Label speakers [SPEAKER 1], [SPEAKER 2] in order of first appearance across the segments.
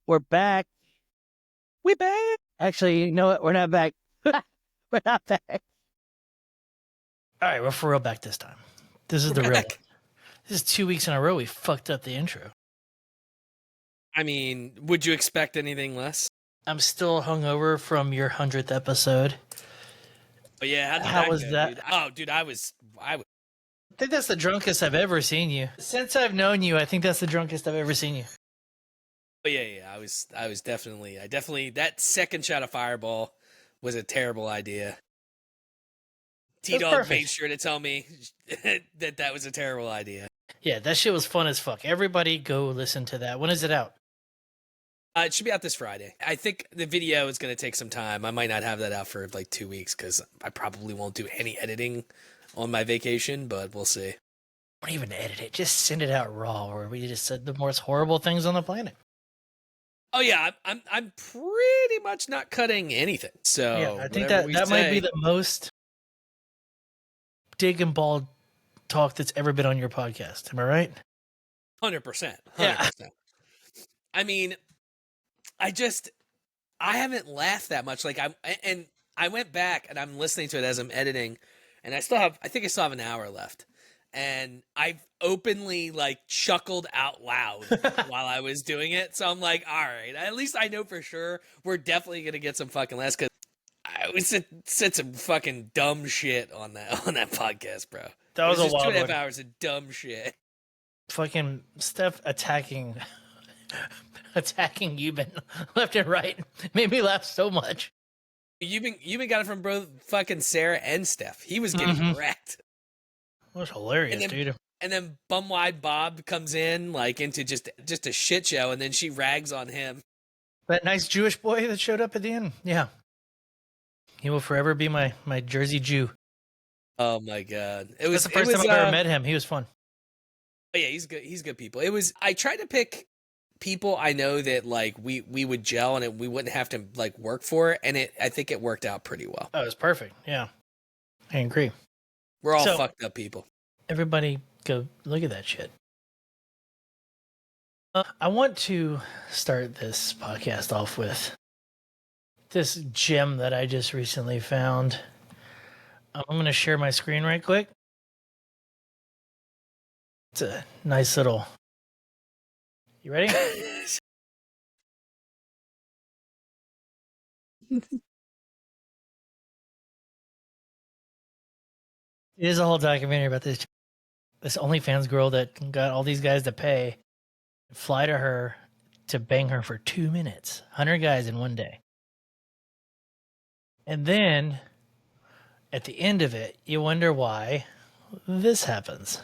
[SPEAKER 1] We're back.
[SPEAKER 2] We back.
[SPEAKER 1] Actually, you know what? We're not back. We're not back.
[SPEAKER 3] All right, we're for real back this time. This is
[SPEAKER 2] We're
[SPEAKER 3] the real one.
[SPEAKER 2] back.
[SPEAKER 3] This is 2 weeks in a row we fucked up the intro.
[SPEAKER 2] I mean, would you expect anything less?
[SPEAKER 3] I'm still hungover from your 100th episode.
[SPEAKER 2] But yeah,
[SPEAKER 3] How
[SPEAKER 2] that
[SPEAKER 3] was
[SPEAKER 2] go,
[SPEAKER 3] that?
[SPEAKER 2] dude? Oh, dude, I was.
[SPEAKER 3] I think that's the drunkest I've ever seen you. Since I've known you, I think that's the drunkest I've ever seen you.
[SPEAKER 2] But yeah, I was definitely, that second shot of Fireball was a terrible idea. T-Dog made sure to tell me that was a terrible idea.
[SPEAKER 3] Yeah, that shit was fun as fuck. Everybody go listen to that. When is it out?
[SPEAKER 2] It should be out this Friday. I think the video is going to take some time. I might not have that out for like 2 weeks because I probably won't do any editing on my vacation, but we'll see.
[SPEAKER 3] Don't even edit it. Just send it out raw, where we just said the most horrible things on the planet.
[SPEAKER 2] Oh yeah, I'm pretty much not cutting anything. So
[SPEAKER 3] yeah, I think that might be the most dig and ball talk that's ever been on your podcast. Am I right?
[SPEAKER 2] 100%.
[SPEAKER 3] Yeah.
[SPEAKER 2] I mean, I haven't laughed that much. Like I went back and I'm listening to it as I'm editing, and I think I still have an hour left. And I've openly like chuckled out loud while I was doing it. So I'm like, all right, at least I know for sure we're definitely gonna get some fucking laughs because I said some fucking dumb shit on that podcast, bro.
[SPEAKER 3] That was a
[SPEAKER 2] just
[SPEAKER 3] wild
[SPEAKER 2] 2.5
[SPEAKER 3] one.
[SPEAKER 2] hours of dumb shit.
[SPEAKER 3] Fucking Steph attacking Euban left and right made me laugh so much.
[SPEAKER 2] You've got it from both fucking Sarah and Steph. He was getting wrecked.
[SPEAKER 3] That was hilarious, dude.
[SPEAKER 2] And then Bumwide Bob comes in like into just a shit show, and then she rags on him.
[SPEAKER 3] That nice Jewish boy that showed up at the end. Yeah. He will forever be my Jersey Jew.
[SPEAKER 2] Oh my god.
[SPEAKER 3] That's the first time I ever met him. He was fun.
[SPEAKER 2] Oh yeah, he's good. He's good people. I tried to pick people I know that like we would gel and we wouldn't have to like work for it, and I think it worked out pretty well.
[SPEAKER 3] Oh, it was perfect. Yeah. I agree.
[SPEAKER 2] We're all fucked up people.
[SPEAKER 3] Everybody go look at that shit. I want to start this podcast off with this gem that I just recently found. I'm going to share my screen right quick. It's a nice little... You ready? It is a whole documentary about this OnlyFans girl that got all these guys to pay, fly to her to bang her for 2 minutes. 100 guys in one day. And then, at the end of it, you wonder why this happens.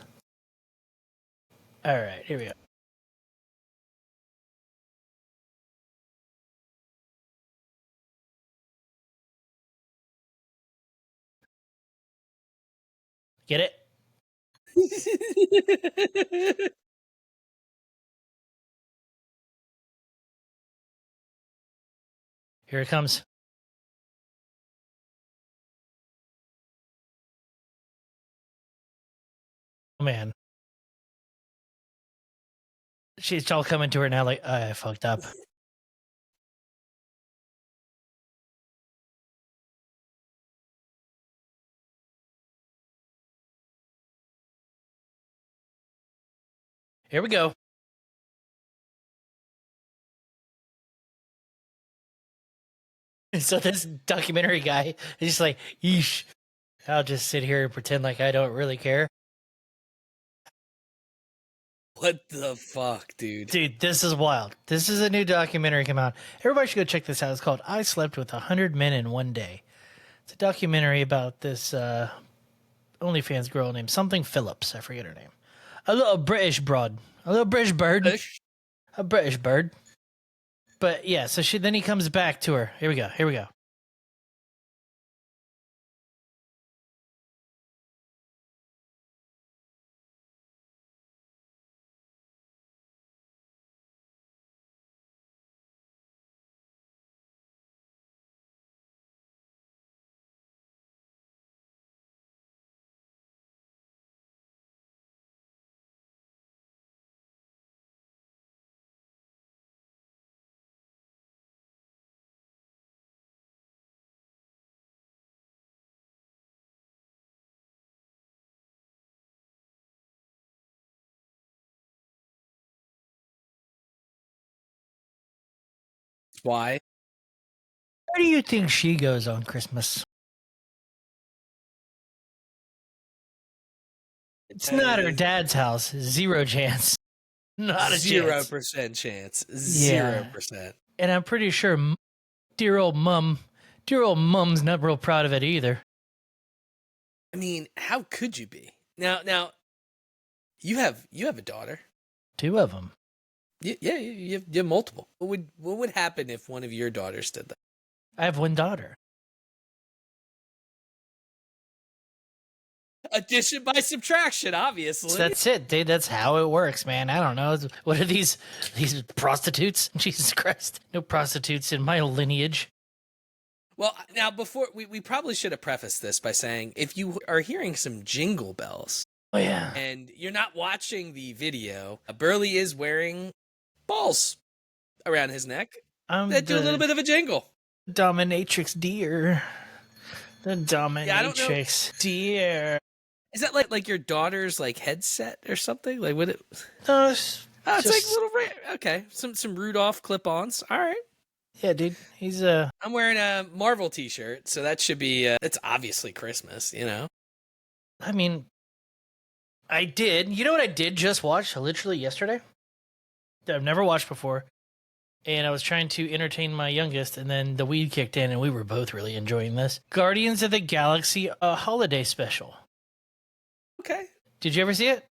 [SPEAKER 3] All right, here we go. Get it? Here it comes. Oh, man. She's all coming to her now like, I fucked up. Here we go. So this documentary guy is just like, yeesh, I'll just sit here and pretend like I don't really care.
[SPEAKER 2] What the fuck, dude?
[SPEAKER 3] Dude, this is wild. This is a new documentary come out. Everybody should go check this out. It's called I Slept with 100 Men in One Day. It's a documentary about this OnlyFans girl named something Phillips. I forget her name. A little British broad. A little British bird. A British bird. But yeah, so then he comes back to her. Here we go. Here we go.
[SPEAKER 2] Why?
[SPEAKER 3] Where do you think she goes on Christmas? It's not her dad's house. Zero chance. Not a chance.
[SPEAKER 2] 0% chance.
[SPEAKER 3] Yeah.
[SPEAKER 2] 0%.
[SPEAKER 3] And I'm pretty sure dear old mom's not real proud of it either.
[SPEAKER 2] I mean, how could you be? Now, you have a daughter.
[SPEAKER 3] 2 of them.
[SPEAKER 2] Yeah, you have multiple. What would happen if one of your daughters did that?
[SPEAKER 3] I have 1 daughter.
[SPEAKER 2] Addition by subtraction, obviously.
[SPEAKER 3] That's it, dude. That's how it works, man. I don't know. What are these prostitutes? Jesus Christ. No prostitutes in my lineage.
[SPEAKER 2] Well, now, before we probably should have prefaced this by saying, if you are hearing some jingle bells,
[SPEAKER 3] Oh, yeah.
[SPEAKER 2] and you're not watching the video, Burley is wearing balls around his neck that do a little bit of a jingle.
[SPEAKER 3] Dominatrix deer. The dominatrix deer.
[SPEAKER 2] Is that like your daughter's like headset or something? Like what?
[SPEAKER 3] No,
[SPEAKER 2] It's like little. Okay, some Rudolph clip-ons. All right.
[SPEAKER 3] Yeah, dude. He's
[SPEAKER 2] I'm wearing a Marvel T-shirt, so that should be. It's obviously Christmas, you know.
[SPEAKER 3] I mean, I did. You know what I did just watch literally yesterday? That I've never watched before. And I was trying to entertain my youngest, and then the weed kicked in, and we were both really enjoying this. Guardians of the Galaxy, a holiday special.
[SPEAKER 2] Okay.
[SPEAKER 3] Did you ever see it?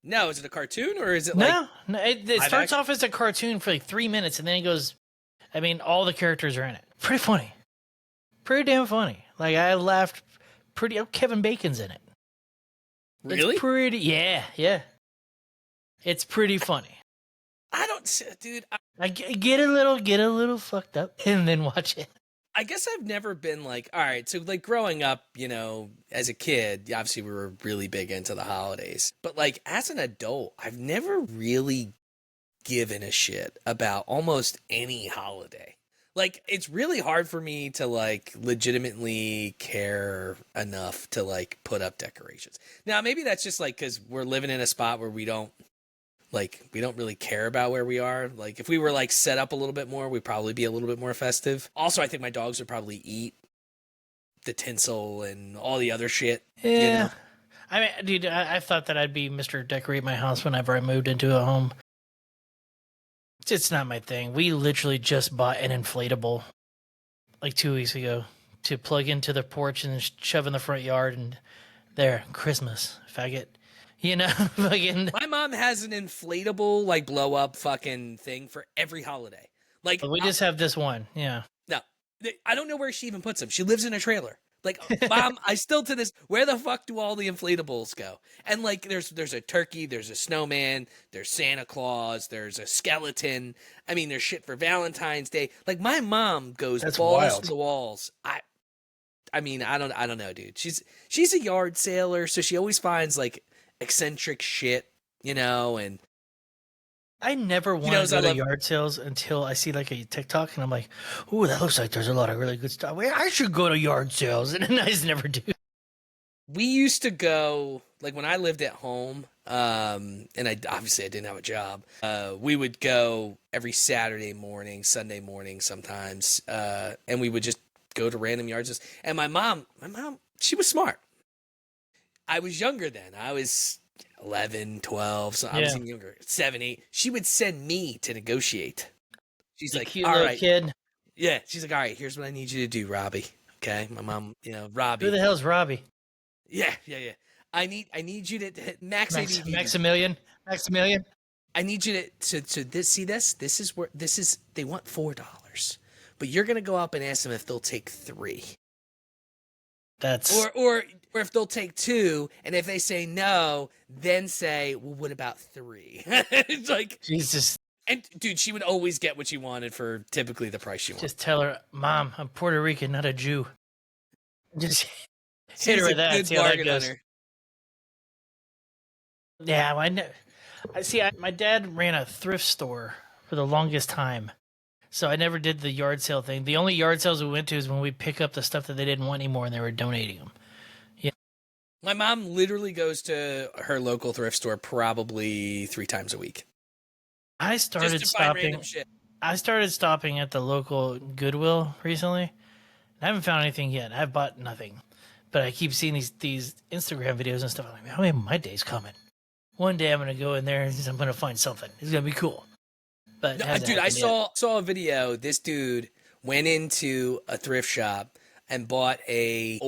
[SPEAKER 2] No, is it a cartoon or is it like...
[SPEAKER 3] No, it starts off as a cartoon for like 3 minutes, and then it goes... I mean, all the characters are in it. Pretty funny. Pretty damn funny. Like, I laughed pretty... Oh, Kevin Bacon's in it.
[SPEAKER 2] Really?
[SPEAKER 3] It's pretty... Yeah. It's pretty funny.
[SPEAKER 2] I don't... Dude,
[SPEAKER 3] I get a little fucked up, and then watch it.
[SPEAKER 2] I guess I've never been like, all right, so like growing up, you know, as a kid, obviously we were really big into the holidays. But like as an adult, I've never really given a shit about almost any holiday. Like it's really hard for me to like legitimately care enough to like put up decorations. Now, maybe that's just like because we're living in a spot where we don't really care about where we are. Like if we were like set up a little bit more, we'd probably be a little bit more festive. Also, I think my dogs would probably eat the tinsel and all the other shit.
[SPEAKER 3] Yeah.
[SPEAKER 2] You know?
[SPEAKER 3] I mean, dude, I thought that I'd be Mr. Decorate my house whenever I moved into a home. It's not my thing. We literally just bought an inflatable like 2 weeks ago to plug into the porch and shove in the front yard, and there, Christmas, faggot. You know, fucking.
[SPEAKER 2] My mom has an inflatable, like, blow up fucking thing for every holiday. Like,
[SPEAKER 3] But we just have this one, yeah.
[SPEAKER 2] No, I don't know where she even puts them. She lives in a trailer. Like, Mom, I still to this, where the fuck do all the inflatables go? And like, there's a turkey, there's a snowman, there's Santa Claus, there's a skeleton. I mean, there's shit for Valentine's Day. Like, my mom goes
[SPEAKER 3] That's
[SPEAKER 2] balls
[SPEAKER 3] wild.
[SPEAKER 2] to the walls. I mean, I don't know, dude. She's a yard sailor, so she always finds like eccentric shit, you know, and
[SPEAKER 3] I never want to go to yard sales until I see like a TikTok and I'm like, ooh, that looks like there's a lot of really good stuff. Well, I should go to yard sales, and then I just never do.
[SPEAKER 2] We used to go, like when I lived at home, and I didn't have a job. We would go every Saturday morning, Sunday morning sometimes, and we would just go to random yard sales. And my mom, she was smart. I was younger then. I was 11, 12, so I was even younger, 7, 8. She would send me to negotiate. She's like,
[SPEAKER 3] cute
[SPEAKER 2] all
[SPEAKER 3] little
[SPEAKER 2] right.
[SPEAKER 3] kid.
[SPEAKER 2] Yeah, she's like, all right, here's what I need you to do, Robbie. Okay, my mom, Robbie.
[SPEAKER 3] Who the hell's Robbie?
[SPEAKER 2] Yeah. I need you to
[SPEAKER 3] Maximilian.
[SPEAKER 2] I need you to see this. This is they want $4, but you're gonna go up and ask them if they'll take 3.
[SPEAKER 3] That's
[SPEAKER 2] or if they'll take 2, and if they say no, then say, well, what about 3? It's like
[SPEAKER 3] Jesus.
[SPEAKER 2] And dude, she would always get what she wanted for typically the price she wanted.
[SPEAKER 3] Just tell her, Mom, I'm Puerto Rican, not a Jew. Just hit her with that. See how that goes. Yeah, my dad ran a thrift store for the longest time, so I never did the yard sale thing. The only yard sales we went to is when we pick up the stuff that they didn't want anymore and they were donating them. Yeah.
[SPEAKER 2] My mom literally goes to her local thrift store probably 3 times a week.
[SPEAKER 3] I started I started stopping at the local Goodwill recently. I haven't found anything yet. I've bought nothing. But I keep seeing these Instagram videos and stuff. I'm like, how many my day's coming? One day I'm going to go in there and I'm going to find something. It's going to be cool. But
[SPEAKER 2] No, dude, I saw a video. This dude went into a thrift shop and bought an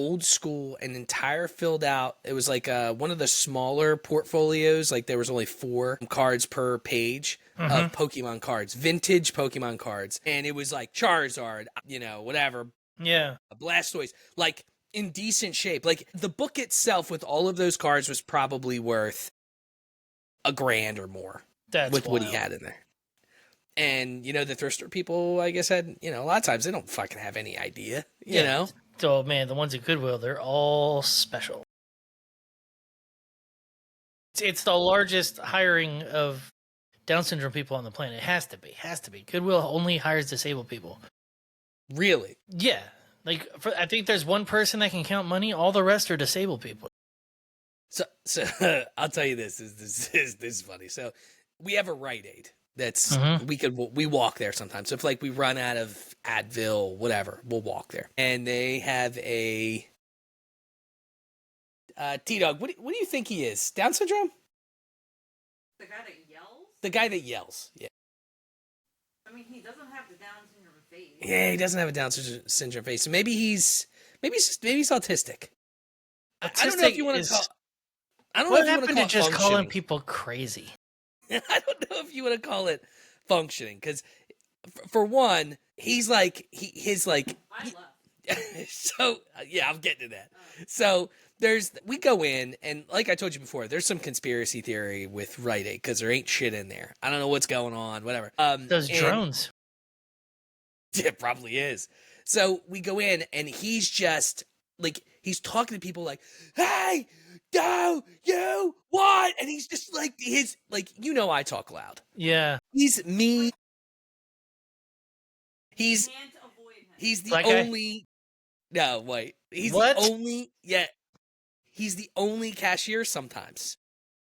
[SPEAKER 2] entire filled out. It was like one of the smaller portfolios. Like there was only 4 cards per page of Pokemon cards, vintage Pokemon cards. And it was like Charizard, whatever.
[SPEAKER 3] Yeah.
[SPEAKER 2] Blastoise, like in decent shape. Like the book itself with all of those cards was probably worth $1,000 or more.
[SPEAKER 3] That's
[SPEAKER 2] with
[SPEAKER 3] wild.
[SPEAKER 2] what he had in there. And, the thrift store people, I guess, had, a lot of times they don't fucking have any idea, you know?
[SPEAKER 3] So, man, the ones at Goodwill, they're all special. It's the largest hiring of Down syndrome people on the planet. It has to be. Goodwill only hires disabled people.
[SPEAKER 2] Really?
[SPEAKER 3] Yeah. Like, I think there's one person that can count money. All the rest are disabled people.
[SPEAKER 2] So I'll tell you this. This is funny. So we have a Rite Aid. That's we walk there sometimes. So if like we run out of Advil, whatever, we'll walk there. And they have a T-Dog. What do you think he is? Down syndrome?
[SPEAKER 4] The guy that yells?
[SPEAKER 2] The guy that yells. Yeah.
[SPEAKER 4] I mean, he doesn't have the Down syndrome face.
[SPEAKER 2] Yeah, he doesn't have a Down syndrome face. So maybe he's autistic. I don't know if you want to call. I don't know if you want to call it
[SPEAKER 3] just calling
[SPEAKER 2] functioning.
[SPEAKER 3] people crazy?
[SPEAKER 2] I don't know if you want to call it functioning, because for one, he's like his like. So yeah, I'm getting to that. So we go in, and like I told you before, there's some conspiracy theory with Rite Aid because there ain't shit in there. I don't know what's going on, whatever.
[SPEAKER 3] Those drones.
[SPEAKER 2] It probably is. So we go in, and he's just like he's talking to people like, "Hey, do you what?" And he's just like I talk loud.
[SPEAKER 3] Yeah.
[SPEAKER 2] He's me. He's the
[SPEAKER 3] Black
[SPEAKER 2] only. No, wait. He's
[SPEAKER 3] What?
[SPEAKER 2] the only. Yeah. He's the only cashier sometimes.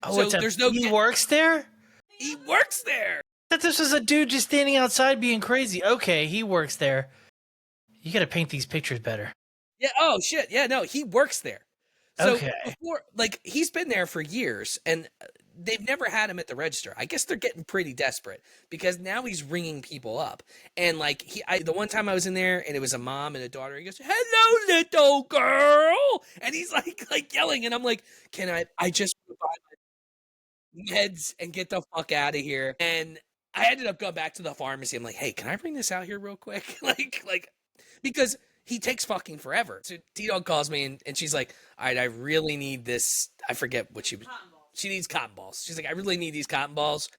[SPEAKER 3] Oh,
[SPEAKER 2] so there's no.
[SPEAKER 3] He works there?
[SPEAKER 2] He works there.
[SPEAKER 3] I thought this was a dude just standing outside being crazy. Okay, he works there. You got to paint these pictures better.
[SPEAKER 2] Yeah. Oh shit. Yeah. No, he works there. So
[SPEAKER 3] Okay.
[SPEAKER 2] before, he's been there for years, and they've never had him at the register. I guess they're getting pretty desperate because now he's ringing people up. And the one time I was in there, and it was a mom and a daughter. He goes, "Hello, little girl," and he's like yelling, and I'm like, "Can I just buy my meds and get the fuck out of here?" And I ended up going back to the pharmacy. I'm like, "Hey, can I bring this out here real quick?" Because he takes fucking forever. So T-Dog calls me, and she's like, "All right, I really need this." I forget what she needs cotton balls. She's like, "I really need these cotton balls,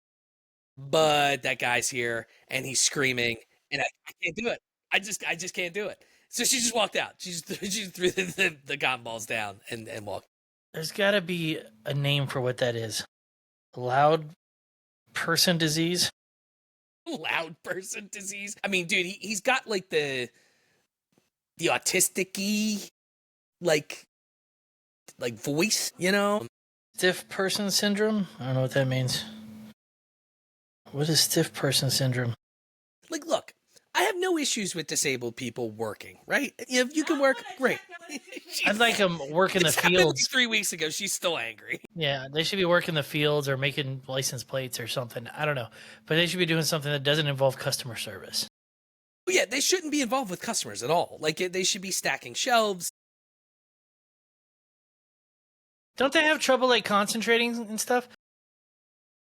[SPEAKER 2] but that guy's here and he's screaming, and I can't do it. I just can't do it." So she just walked out. She threw the cotton balls down and walked.
[SPEAKER 3] There's got to be a name for what that is. Loud person disease?
[SPEAKER 2] Loud person disease? I mean, dude, he's got like the autistic-y like voice, you know?
[SPEAKER 3] Stiff person syndrome? I don't know what that means. What is stiff person syndrome?
[SPEAKER 2] Like, look, I have no issues with disabled people working, right? If you can work, great.
[SPEAKER 3] I'd like them working the fields.
[SPEAKER 2] 3 weeks ago, she's still angry.
[SPEAKER 3] Yeah, they should be working the fields or making license plates or something. I don't know. But they should be doing something that doesn't involve customer service.
[SPEAKER 2] Yeah, they shouldn't be involved with customers at all. Like, they should be stacking shelves.
[SPEAKER 3] Don't they have trouble concentrating and stuff?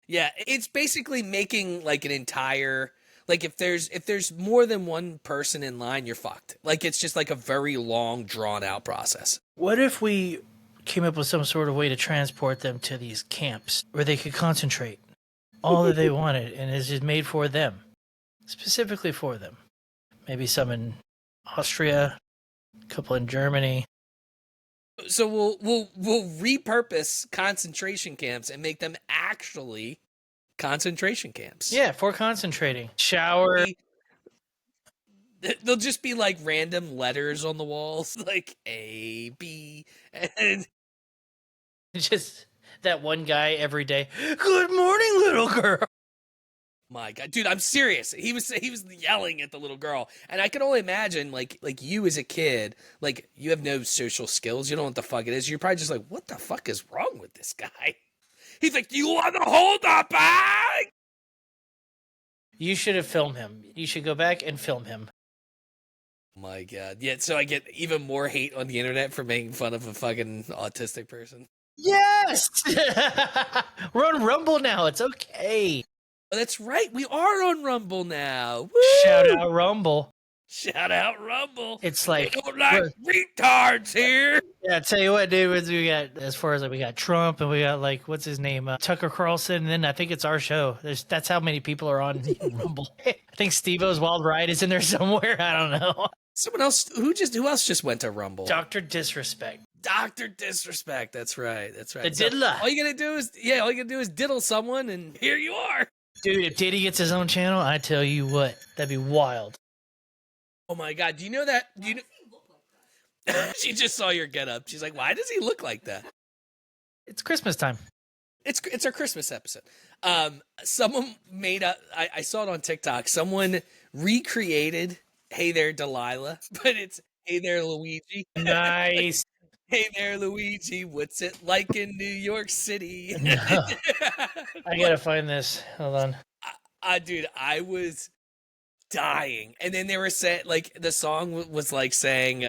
[SPEAKER 2] Yeah, it's basically making an entire if there's more than one person in line, you're fucked. It's just a very long, drawn out process.
[SPEAKER 3] What if we came up with some sort of way to transport them to these camps where they could concentrate all that they wanted, and it's just made for them, specifically for them? Maybe some in Austria, a couple in Germany.
[SPEAKER 2] So we'll repurpose concentration camps and make them actually concentration camps.
[SPEAKER 3] Yeah, for concentrating. Shower.
[SPEAKER 2] They'll just be random letters on the walls, like A, B, and
[SPEAKER 3] just that one guy every day. Good morning, little girl.
[SPEAKER 2] My God, dude, I'm serious. He was yelling at the little girl, and I can only imagine like you as a kid, like you have no social skills, you don't know what the fuck it is. You're probably just like, what the fuck is wrong with this guy? He's like, do you want to hold the bag?
[SPEAKER 3] You should have filmed him. You should go back and film him.
[SPEAKER 2] My God, yeah. So I get even more hate on the internet for making fun of a fucking autistic person.
[SPEAKER 3] Yes! We're on Rumble now. It's okay.
[SPEAKER 2] Oh, that's right. We are on Rumble now. Woo!
[SPEAKER 3] Shout out Rumble.
[SPEAKER 2] Shout out Rumble.
[SPEAKER 3] It's like,
[SPEAKER 2] we don't like retards here.
[SPEAKER 3] yeah, I tell you what, dude, we got, as far as like, we got Trump and we got like, what's his name? Tucker Carlson. And then I think it's our show. That's how many people are on Rumble. I think Steve-O's Wild Ride is in there somewhere. I don't know.
[SPEAKER 2] Someone else, who else just went to Rumble?
[SPEAKER 3] Dr. Disrespect.
[SPEAKER 2] Dr. Disrespect. That's right. That's right.
[SPEAKER 3] The diddler.
[SPEAKER 2] All you gotta do is diddle someone, and here you are.
[SPEAKER 3] Dude, if Diddy gets his own channel, I tell you what, that'd be wild.
[SPEAKER 2] Oh my God. Do you know that? Do you know? She just saw your getup. She's like, why does he look like that?
[SPEAKER 3] It's Christmas time.
[SPEAKER 2] It's our Christmas episode. Someone made I saw it on TikTok. Someone recreated Hey There Delilah, but it's Hey There Luigi.
[SPEAKER 3] Nice.
[SPEAKER 2] Hey there, Luigi. What's it like in New York City?
[SPEAKER 3] No. I gotta find this. Hold on.
[SPEAKER 2] Dude, I was dying. And then they were saying, like, the song was like saying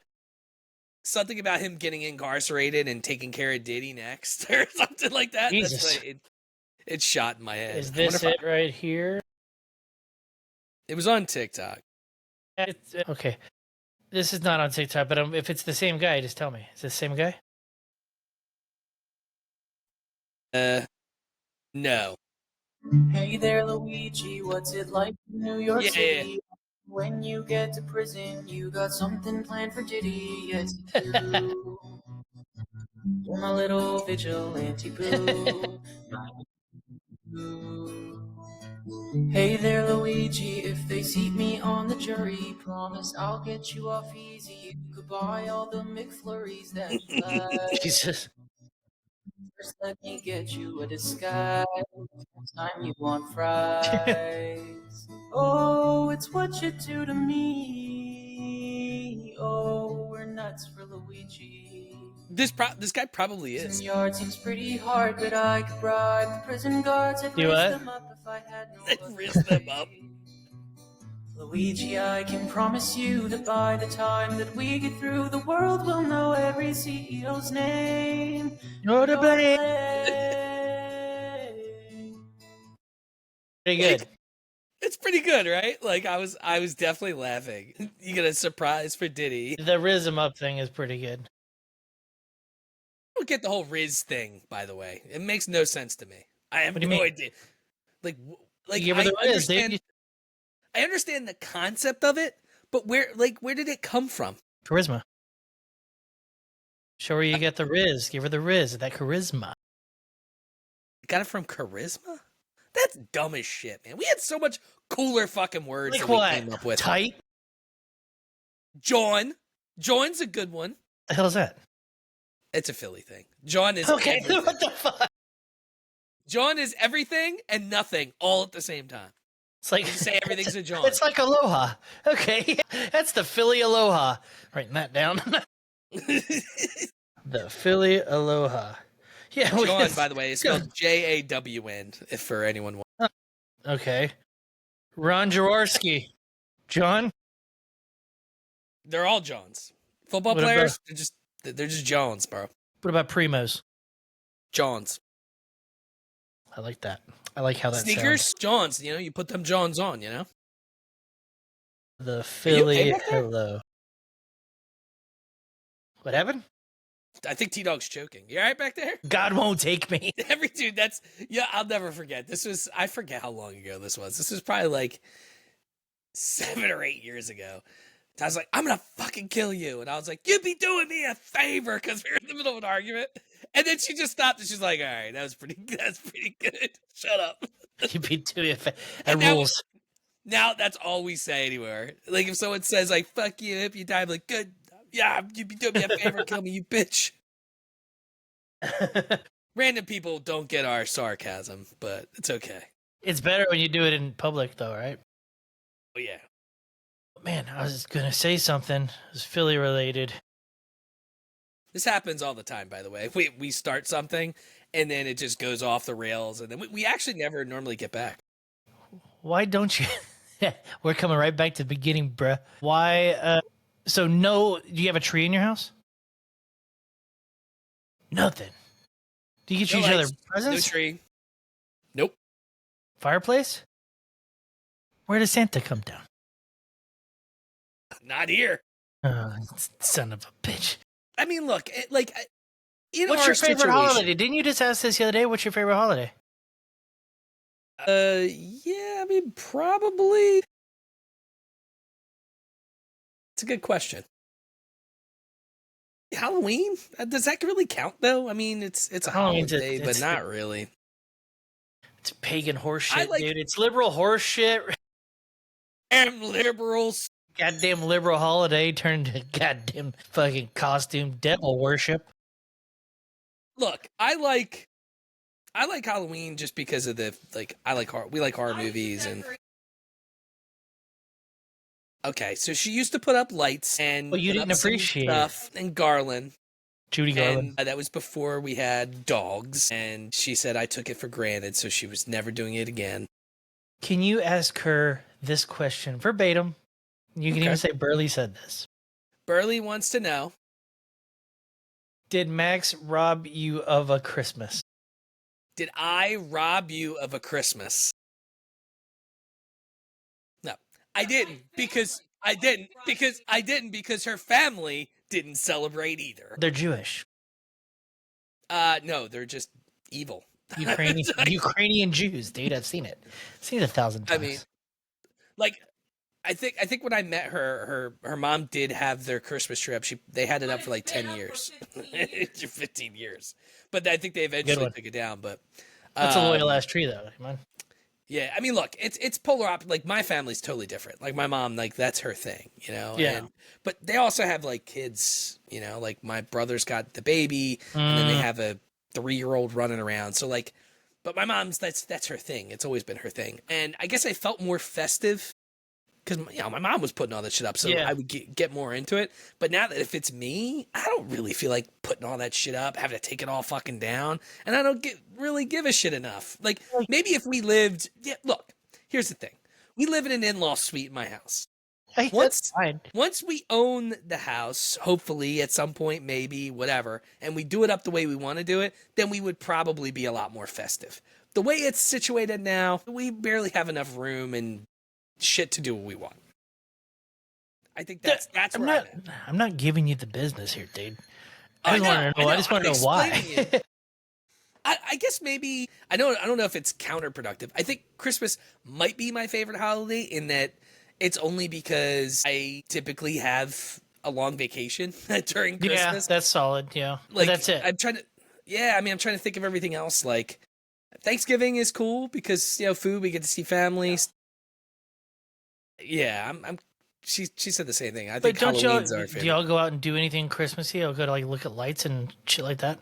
[SPEAKER 2] something about him getting incarcerated and taking care of Diddy next, or something like that.
[SPEAKER 3] Jesus.
[SPEAKER 2] That's it shot in my head.
[SPEAKER 3] Is this it right here?
[SPEAKER 2] It was on TikTok.
[SPEAKER 3] Okay. This is not on TikTok, but if it's the same guy, just tell me. Is it the same guy?
[SPEAKER 2] No.
[SPEAKER 5] Hey there, Luigi, what's it like in New York City?
[SPEAKER 2] Yeah.
[SPEAKER 5] When you get to prison, you got something planned for Diddy, yes you do. You're my little vigilante boo. Hey there, Luigi, if they seat me on the jury, promise I'll get you off easy. You could buy all the McFlurries that you like.
[SPEAKER 3] Jesus.
[SPEAKER 5] First, let me get you a disguise. Next time you want fries. Oh, it's what you do to me. Oh, we're nuts for Luigi.
[SPEAKER 2] This guy probably is.
[SPEAKER 5] Prison yard seems pretty hard, but I could bribe the prison guards. I'd
[SPEAKER 3] You
[SPEAKER 5] raise
[SPEAKER 3] what?
[SPEAKER 5] them up if I had no
[SPEAKER 2] I'd
[SPEAKER 5] other
[SPEAKER 2] raise them
[SPEAKER 5] way.
[SPEAKER 2] up.
[SPEAKER 5] Luigi, I can promise you that by the time that we get through, the world will know every CEO's name.
[SPEAKER 3] You're to blame. Pretty good.
[SPEAKER 2] It's pretty good, right? Like I was definitely laughing. You get a surprise for Diddy.
[SPEAKER 3] The Rizm Up thing is pretty good.
[SPEAKER 2] I don't get the whole Riz thing, by the way. It makes no sense to me. I have
[SPEAKER 3] What do you
[SPEAKER 2] no
[SPEAKER 3] mean?
[SPEAKER 2] idea. Like
[SPEAKER 3] You give her the Riz, dude.
[SPEAKER 2] I understand the concept of it, but where did it come from?
[SPEAKER 3] Charisma. Show her you get the Riz. Give her the Riz. That charisma.
[SPEAKER 2] Got it from charisma? That's dumb as shit, man. We had so much cooler fucking words
[SPEAKER 3] Like
[SPEAKER 2] that we
[SPEAKER 3] what?
[SPEAKER 2] came up with.
[SPEAKER 3] Tight?
[SPEAKER 2] John. John's a good one.
[SPEAKER 3] The hell is that?
[SPEAKER 2] It's a Philly thing. John is
[SPEAKER 3] Okay,
[SPEAKER 2] everything.
[SPEAKER 3] what the fuck?
[SPEAKER 2] John is everything and nothing all at the same time.
[SPEAKER 3] It's like
[SPEAKER 2] You say everything's a John.
[SPEAKER 3] It's like Aloha. Okay, that's the Philly Aloha. Writing that down. The Philly Aloha. Yeah.
[SPEAKER 2] John, by the way, is spelled Jawn, if for anyone wants.
[SPEAKER 3] Okay. Ron Jaworski. John.
[SPEAKER 2] They're all Johns. Football
[SPEAKER 3] What
[SPEAKER 2] players, they're just Johns, bro.
[SPEAKER 3] What about Primos?
[SPEAKER 2] Johns.
[SPEAKER 3] I like that. I like how that
[SPEAKER 2] Sneakers,
[SPEAKER 3] sounds.
[SPEAKER 2] Johns. You know, you put them Johns on, you know?
[SPEAKER 3] The Philly
[SPEAKER 2] back there?
[SPEAKER 3] Hello. What happened?
[SPEAKER 2] I think T-Dog's choking. You all right back there?
[SPEAKER 3] God won't take me.
[SPEAKER 2] Every dude, I'll never forget. I forget how long ago this was. This was probably like 7 or 8 years ago. I was like, I'm going to fucking kill you. And I was like, you'd be doing me a favor because we were in the middle of an argument. And then she just stopped and she's like, all right, that's pretty good. Shut up.
[SPEAKER 3] You'd be doing it. That
[SPEAKER 2] And that
[SPEAKER 3] rules.
[SPEAKER 2] Now that's all we say anywhere. Like if someone says like, fuck you, if you die, I'm like, good. Yeah, you'd be doing me a favor, kill me, you bitch. Random people don't get our sarcasm, but it's okay.
[SPEAKER 3] It's better when you do it in public, though, right?
[SPEAKER 2] Oh yeah.
[SPEAKER 3] Man, I was going to say something. It was Philly related.
[SPEAKER 2] This happens all the time, by the way. We start something and then it just goes off the rails, and then we actually never normally get back.
[SPEAKER 3] Why don't you? We're coming right back to the beginning, bruh. Why? So no, do you have a tree in your house? Nothing. Do you get
[SPEAKER 2] No
[SPEAKER 3] each other
[SPEAKER 2] lights, no
[SPEAKER 3] presents?
[SPEAKER 2] tree. Nope.
[SPEAKER 3] Fireplace? Where does Santa come down?
[SPEAKER 2] Not here.
[SPEAKER 3] Oh, son of a bitch.
[SPEAKER 2] I mean, look, in
[SPEAKER 3] What's
[SPEAKER 2] our
[SPEAKER 3] your favorite
[SPEAKER 2] situation,
[SPEAKER 3] holiday? Didn't you just ask this the other day? What's your favorite holiday?
[SPEAKER 2] Yeah, I mean, probably. It's a good question. Halloween? Does that really count, though? I mean, it's a
[SPEAKER 3] Halloween's
[SPEAKER 2] holiday, but not really.
[SPEAKER 3] It's pagan horseshit,
[SPEAKER 2] like-
[SPEAKER 3] dude. It's liberal horseshit.
[SPEAKER 2] Damn liberals.
[SPEAKER 3] Goddamn liberal holiday turned to goddamn fucking costume devil worship.
[SPEAKER 2] Look, I like Halloween just because of the we like horror movies and. Okay, so she used to put up lights and
[SPEAKER 3] Well, you
[SPEAKER 2] put
[SPEAKER 3] didn't
[SPEAKER 2] up some
[SPEAKER 3] appreciate
[SPEAKER 2] stuff and garland.
[SPEAKER 3] Judy Garland.
[SPEAKER 2] And that was before we had dogs. And she said I took it for granted, so she was never doing it again.
[SPEAKER 3] Can you ask her this question verbatim? You can
[SPEAKER 2] Okay.
[SPEAKER 3] even say Burley said this.
[SPEAKER 2] Burley wants to know.
[SPEAKER 3] Did Max rob you of a Christmas?
[SPEAKER 2] Did I rob you of a Christmas? No, I didn't because her family didn't celebrate either.
[SPEAKER 3] They're Jewish.
[SPEAKER 2] No, they're just evil.
[SPEAKER 3] Ukrainian Jews, dude. I've seen it. Seen it 1,000 times.
[SPEAKER 2] I mean, like, I think when I met her mom did have their Christmas tree up. They had it up for like 10 years, 15 years. But I think they eventually took it down. But
[SPEAKER 3] that's a loyal ass tree, though. Man.
[SPEAKER 2] Yeah, I mean, look, it's polar opposite. Like my family's totally different. Like my mom, like that's her thing, you know.
[SPEAKER 3] Yeah.
[SPEAKER 2] But they also have like kids, you know. Like my brother's got the baby, and then they have a 3-year-old running around. So like, but my mom's that's her thing. It's always been her thing. And I guess I felt more festive because my mom was putting all that shit up, so I would get more into it. But now that if it's me, I don't really feel like putting all that shit up, having to take it all fucking down, and I don't really give a shit enough. Like maybe if we lived, look, here's the thing: we live in an in-law suite in my house.
[SPEAKER 3] Hey, that's fine.
[SPEAKER 2] Once we own the house, hopefully at some point, maybe whatever, and we do it up the way we want to do it, then we would probably be a lot more festive. The way it's situated now, we barely have enough room and shit to do what we want. I think that's where
[SPEAKER 3] I'm not giving you the business here, dude.
[SPEAKER 2] I
[SPEAKER 3] just want to know why.
[SPEAKER 2] I guess maybe I don't know if it's counterproductive. I think Christmas might be my favorite holiday in that it's only because I typically have a long vacation during Christmas.
[SPEAKER 3] Yeah, that's solid. Yeah,
[SPEAKER 2] like
[SPEAKER 3] that's it.
[SPEAKER 2] I'm trying to think of everything else. Like Thanksgiving is cool because food, we get to see families. Yeah, She said the same thing. I think Halloween's our favorite.
[SPEAKER 3] Do y'all go out and do anything Christmassy? Y'all go to like look at lights and shit like that?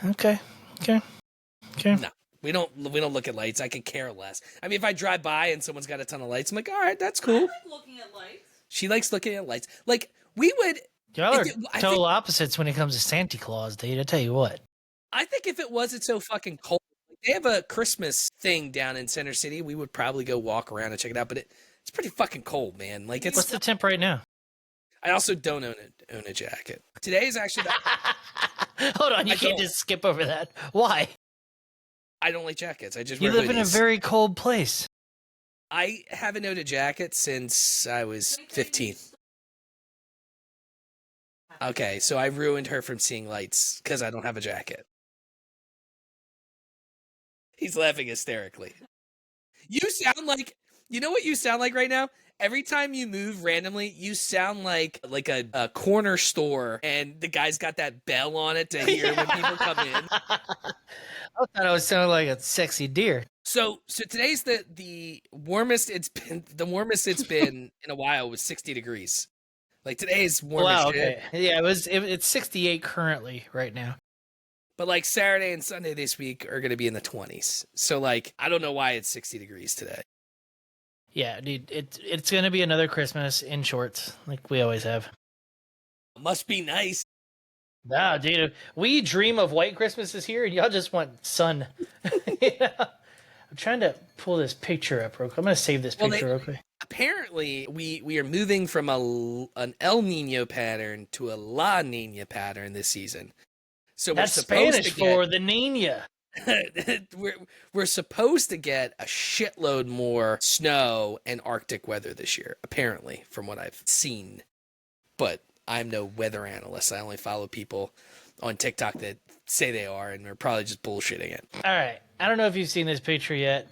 [SPEAKER 3] Okay.
[SPEAKER 2] No, we don't look at lights. I could care less. I mean, if I drive by and someone's got a ton of lights, I'm like, all right, that's cool.
[SPEAKER 4] I like looking at lights.
[SPEAKER 2] She likes looking at lights. Like we would.
[SPEAKER 3] Y'all are total opposites when it comes to Santa Claus, dude. I tell you what.
[SPEAKER 2] I think if it wasn't so fucking cold, they have a Christmas thing down in Center City. We would probably go walk around and check it out, but it's pretty fucking cold, man. Like
[SPEAKER 3] What's the temp right now?
[SPEAKER 2] I also don't own a jacket. Today is actually
[SPEAKER 3] Hold on, you can't just skip over that. Why?
[SPEAKER 2] I don't like jackets. I just
[SPEAKER 3] You
[SPEAKER 2] wear
[SPEAKER 3] live in a
[SPEAKER 2] hoodies.
[SPEAKER 3] very cold place.
[SPEAKER 2] I haven't owned a jacket since I was 15. Okay, so I ruined her from seeing lights because I don't have a jacket. He's laughing hysterically. You sound like, you know what you sound like right now? Every time you move randomly, you sound like a corner store, and the guy's got that bell on it to hear when people come in.
[SPEAKER 3] I thought I was sounding like a sexy deer.
[SPEAKER 2] So today's the warmest it's been. The warmest it's been in a while was 60 degrees. Like today's warm as shit.
[SPEAKER 3] Okay. Yeah, it's 68 currently right now.
[SPEAKER 2] But like Saturday and Sunday this week are going to be in the 20s. So like, I don't know why it's 60 degrees today.
[SPEAKER 3] Yeah, dude, it's gonna be another Christmas in shorts, like we always have.
[SPEAKER 2] Must be nice.
[SPEAKER 3] Nah, dude, we dream of white Christmases here, and y'all just want sun. Yeah. I'm trying to pull this picture up real quick. I'm gonna save this picture real quick.
[SPEAKER 2] Apparently, we are moving from an El Nino pattern to a La Nina pattern this season. So
[SPEAKER 3] That's
[SPEAKER 2] we're supposed
[SPEAKER 3] Spanish
[SPEAKER 2] to get,
[SPEAKER 3] for the Nina.
[SPEAKER 2] we're supposed to get a shitload more snow and Arctic weather this year, apparently, from what I've seen. But I'm no weather analyst. I only follow people on TikTok that say they are, and they're probably just bullshitting it.
[SPEAKER 3] All right. I don't know if you've seen this picture yet.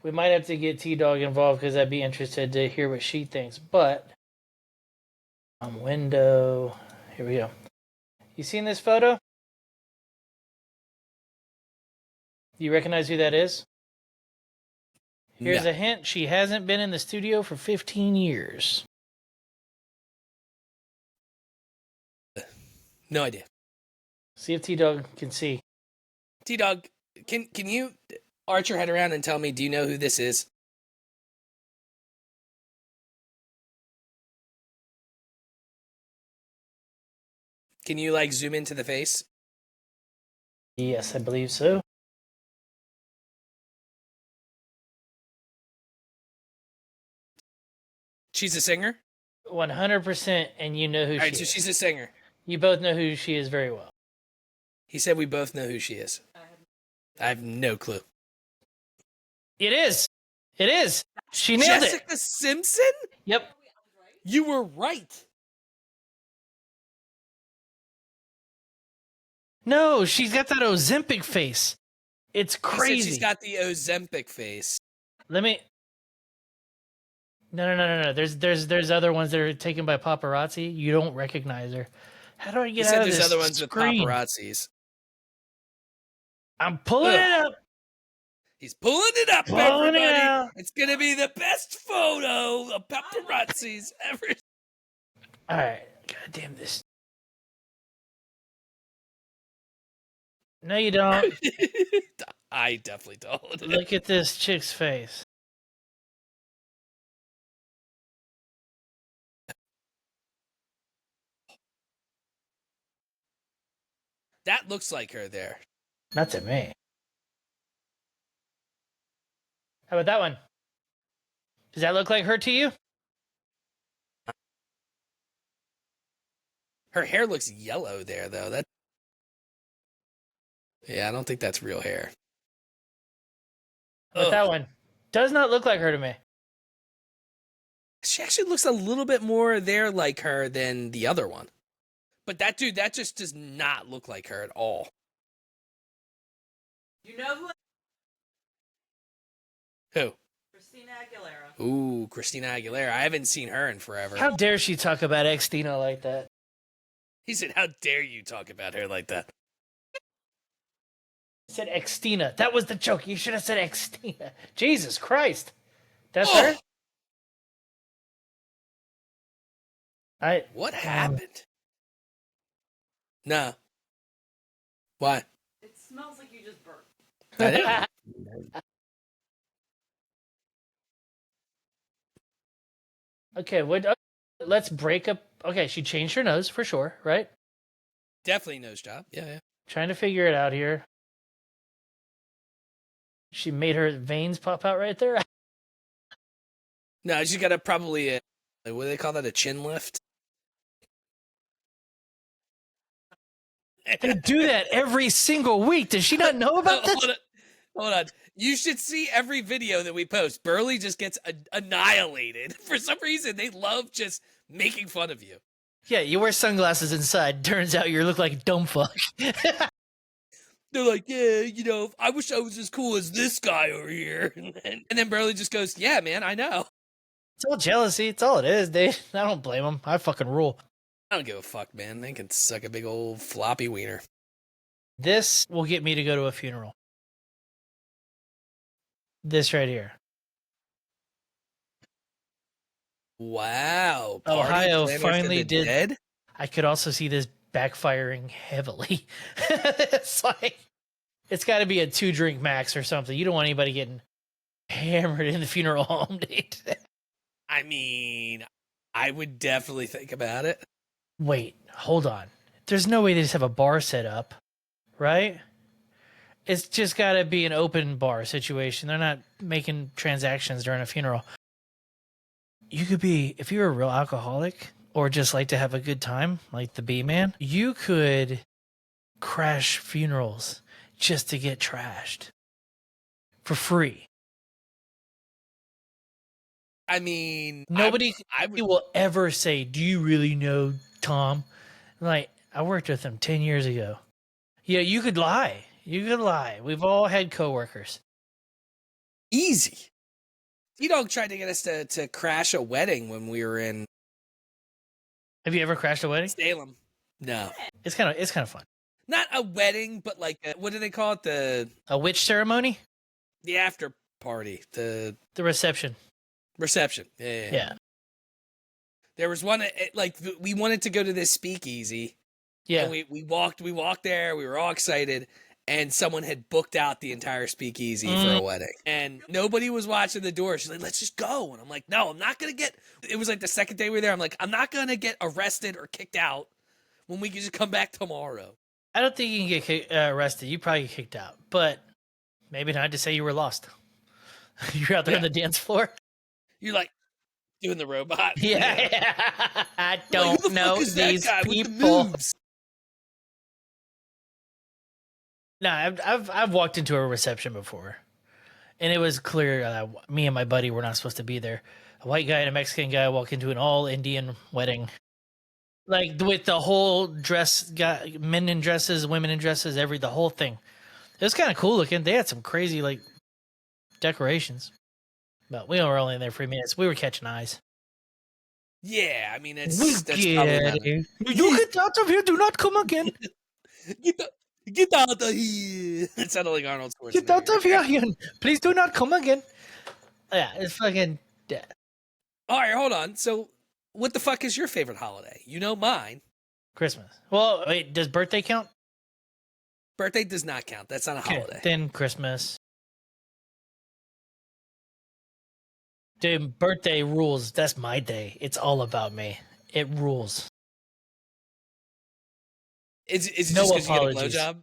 [SPEAKER 3] We might have to get T-Dog involved because I'd be interested to hear what she thinks. But window. Here we go. You seen this photo? Do you recognize who that is? Here's a hint. She hasn't been in the studio for 15 years.
[SPEAKER 2] No idea.
[SPEAKER 3] See if T-Dog can see.
[SPEAKER 2] T-Dog, can you arch your head around and tell me, do you know who this is? Can you, like, zoom into the face?
[SPEAKER 3] Yes, I believe so.
[SPEAKER 2] She's a singer?
[SPEAKER 3] 100%, and you know who
[SPEAKER 2] All right,
[SPEAKER 3] she
[SPEAKER 2] so
[SPEAKER 3] is.
[SPEAKER 2] she's a singer.
[SPEAKER 3] You both know who she is very well.
[SPEAKER 2] He said we both know who she is. I have no clue.
[SPEAKER 3] It is. It is. She nailed it.
[SPEAKER 2] Jessica Simpson?
[SPEAKER 3] Yep.
[SPEAKER 2] You were right.
[SPEAKER 3] No, she's got that Ozempic face. It's
[SPEAKER 2] He said
[SPEAKER 3] crazy.
[SPEAKER 2] she's got the Ozempic face.
[SPEAKER 3] Let me. No. There's other ones that are taken by paparazzi. You don't recognize her. How do I
[SPEAKER 2] He
[SPEAKER 3] get
[SPEAKER 2] said
[SPEAKER 3] out of
[SPEAKER 2] there's
[SPEAKER 3] this
[SPEAKER 2] other ones
[SPEAKER 3] screen?
[SPEAKER 2] with paparazzis.
[SPEAKER 3] I'm pulling it up.
[SPEAKER 2] He's pulling it up,
[SPEAKER 3] Pulling it
[SPEAKER 2] everybody.
[SPEAKER 3] out.
[SPEAKER 2] It's going to be the best photo of paparazzis ever.
[SPEAKER 3] All right. God damn this. No, you don't.
[SPEAKER 2] I definitely don't.
[SPEAKER 3] Look at this chick's face.
[SPEAKER 2] That looks like her there.
[SPEAKER 3] Not to me. How about that one? Does that look like her to you?
[SPEAKER 2] Her hair looks yellow there, though. Yeah, I don't think that's real hair.
[SPEAKER 3] How about that one? Does not look like her to me.
[SPEAKER 2] She actually looks a little bit more there like her than the other one. But that just does not look like her at all.
[SPEAKER 4] You know who?
[SPEAKER 2] Who?
[SPEAKER 4] Christina Aguilera.
[SPEAKER 2] Ooh, Christina Aguilera. I haven't seen her in forever.
[SPEAKER 3] How dare she talk about Xtina like that?
[SPEAKER 2] He said, how dare you talk about her like that?
[SPEAKER 3] I said Xtina. That was the joke. You should have said Xtina. Jesus Christ. That's
[SPEAKER 2] Oh!
[SPEAKER 3] her?
[SPEAKER 2] What happened? Nah. Why?
[SPEAKER 4] It smells like you just burped.
[SPEAKER 2] I know.
[SPEAKER 3] Okay, let's break up. Okay, she changed her nose for sure, right?
[SPEAKER 2] Definitely nose job. Yeah.
[SPEAKER 3] Trying to figure it out here. She made her veins pop out right there.
[SPEAKER 2] No, she's got probably what do they call that? A chin lift?
[SPEAKER 3] They do that every single week. Does she not know about that?
[SPEAKER 2] Hold on. You should see every video that we post. Burley just gets annihilated. For some reason, they love just making fun of you.
[SPEAKER 3] Yeah, you wear sunglasses inside. Turns out you look like a dumb fuck.
[SPEAKER 2] They're like, yeah, I wish I was as cool as this guy over here. And then Burley just goes, yeah, man, I know.
[SPEAKER 3] It's all jealousy. It's all it is, dude. I don't blame them. I fucking rule.
[SPEAKER 2] I don't give a fuck, man. They can suck a big old floppy wiener.
[SPEAKER 3] This will get me to go to a funeral. This right here.
[SPEAKER 2] Wow.
[SPEAKER 3] Ohio
[SPEAKER 2] Party planner for
[SPEAKER 3] finally
[SPEAKER 2] the
[SPEAKER 3] did.
[SPEAKER 2] dead?
[SPEAKER 3] I could also see this backfiring heavily. It's like, it's got to be a 2-drink max or something. You don't want anybody getting hammered in the funeral home, dude.
[SPEAKER 2] I mean, I would definitely think about it.
[SPEAKER 3] Wait, hold on. There's no way they just have a bar set up, right? It's just got to be an open bar situation. They're not making transactions during a funeral. You could be, if you're a real alcoholic or just like to have a good time, like the B-Man, you could crash funerals just to get trashed for free.
[SPEAKER 2] I mean,
[SPEAKER 3] Nobody
[SPEAKER 2] I would.
[SPEAKER 3] will ever say, "Do you really know Tom?" Like, I worked with him 10 years ago. Yeah, you could lie. You could lie. We've all had coworkers.
[SPEAKER 2] Easy. T-Dog tried to get us to crash a wedding when we were in
[SPEAKER 3] Have you ever crashed a wedding?
[SPEAKER 2] Salem. No.
[SPEAKER 3] It's kind of fun.
[SPEAKER 2] Not a wedding, but like, what do they call it?
[SPEAKER 3] A witch ceremony?
[SPEAKER 2] The after party. The
[SPEAKER 3] reception.
[SPEAKER 2] reception. Yeah.
[SPEAKER 3] Yeah.
[SPEAKER 2] There was one, like, we wanted to go to this speakeasy.
[SPEAKER 3] Yeah.
[SPEAKER 2] And we walked there. We were all excited. And someone had booked out the entire speakeasy for a wedding. And nobody was watching the door. She's like, let's just go. And I'm like, no, I'm not going to get... It was like the second day we were there. I'm like, I'm not going to get arrested or kicked out when we can just come back tomorrow.
[SPEAKER 3] I don't think you can get arrested. You probably get kicked out. But maybe not to say you were lost. You're out there on the dance floor.
[SPEAKER 2] You're like doing the robot.
[SPEAKER 3] Yeah. I
[SPEAKER 2] Like,
[SPEAKER 3] don't
[SPEAKER 2] who the
[SPEAKER 3] know
[SPEAKER 2] fuck is that
[SPEAKER 3] these
[SPEAKER 2] guy with the
[SPEAKER 3] people.
[SPEAKER 2] moves?
[SPEAKER 3] No, I've walked into a reception before, and it was clear me and my buddy were not supposed to be there. A white guy and a Mexican guy walk into an all Indian wedding, like with the whole dress, guy, men in dresses, women in dresses, the whole thing. It was kind of cool looking. They had some crazy like decorations, but we were only in there for 3 minutes. We were catching eyes.
[SPEAKER 2] Yeah, I mean, that's
[SPEAKER 3] Get
[SPEAKER 2] probably not...
[SPEAKER 3] it. You get out of here! Do not come again!
[SPEAKER 2] Get out of here! It sounded like Arnold Schwarzenegger.
[SPEAKER 3] Get out of here, Ian! Please do not come again. Yeah, it's fucking. Yeah.
[SPEAKER 2] All right, hold on. So, what the fuck is your favorite holiday? You know mine.
[SPEAKER 3] Christmas. Well, wait, does birthday count?
[SPEAKER 2] Birthday does not count. That's not a holiday.
[SPEAKER 3] Then Christmas. Dude, birthday rules. That's my day. It's all about me. It rules.
[SPEAKER 2] Is it
[SPEAKER 3] No
[SPEAKER 2] just because you
[SPEAKER 3] apologies.
[SPEAKER 2] get a blowjob?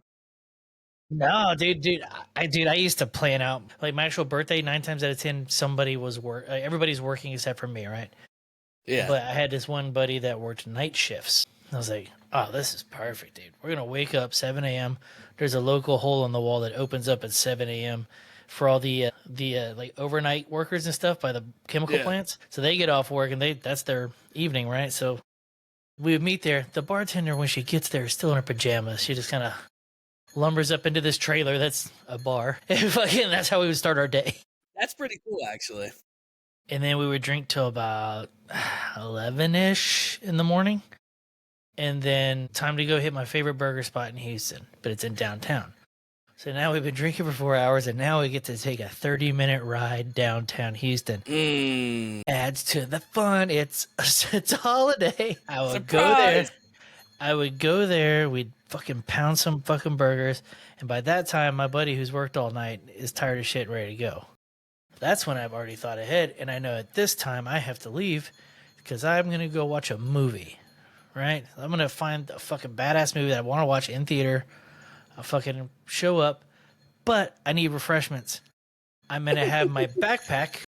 [SPEAKER 3] No, dude, I used to plan out like my actual birthday. 9 times out of 10, somebody was everybody's working except for me, right?
[SPEAKER 2] Yeah.
[SPEAKER 3] But I had this one buddy that worked night shifts. I was like, oh, this is perfect, dude. We're gonna wake up 7 a.m. There's a local hole in the wall that opens up at 7 a.m. for all the like overnight workers and stuff by the chemical plants. So they get off work and that's their evening, right? So we would meet there. The bartender, when she gets there, is still in her pajamas. She just kind of lumbers up into this trailer that's a bar. And fucking, that's how we would start our day.
[SPEAKER 2] That's pretty cool, actually.
[SPEAKER 3] And then we would drink till about 11-ish in the morning. And then time to go hit my favorite burger spot in Houston, but it's in downtown. So now we've been drinking for 4 hours, and now we get to take a 30-minute ride downtown Houston. Adds to the fun. It's a holiday. I would go there. I would go there. We'd fucking pound some fucking burgers. And by that time, my buddy who's worked all night is tired of shit and ready to go. That's when I've already thought ahead. And I know at this time I have to leave because I'm going to go watch a movie, right? I'm going to find a fucking badass movie that I want to watch in theater. I'll fucking show up, but I need refreshments. I'm going to have my backpack,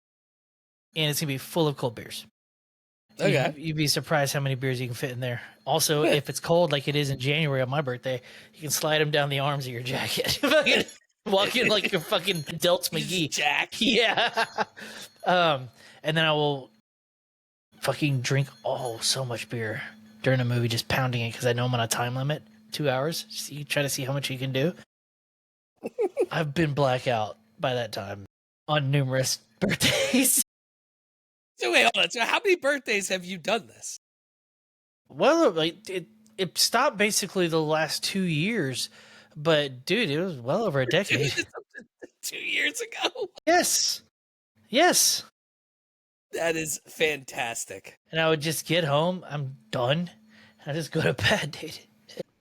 [SPEAKER 3] and it's going to be full of cold beers.
[SPEAKER 2] Okay.
[SPEAKER 3] You'd be surprised how many beers you can fit in there. Also, if it's cold like it is in January on my birthday, you can slide them down the arms of your jacket. Fucking walk in like you're fucking Delts McGee.
[SPEAKER 2] Jack.
[SPEAKER 3] Yeah. And then I will fucking drink so much beer during a movie, just pounding it because I know I'm on a time limit. 2 hours. So you try to see how much you can do. I've been blackout by that time on numerous birthdays.
[SPEAKER 2] So wait, hold on. So how many birthdays have you done this?
[SPEAKER 3] Well, like it stopped basically the last 2 years, but dude, it was well over a decade.
[SPEAKER 2] 2 years ago?
[SPEAKER 3] Yes.
[SPEAKER 2] That is fantastic.
[SPEAKER 3] And I would just get home, I'm done, and I just go to bed, dude.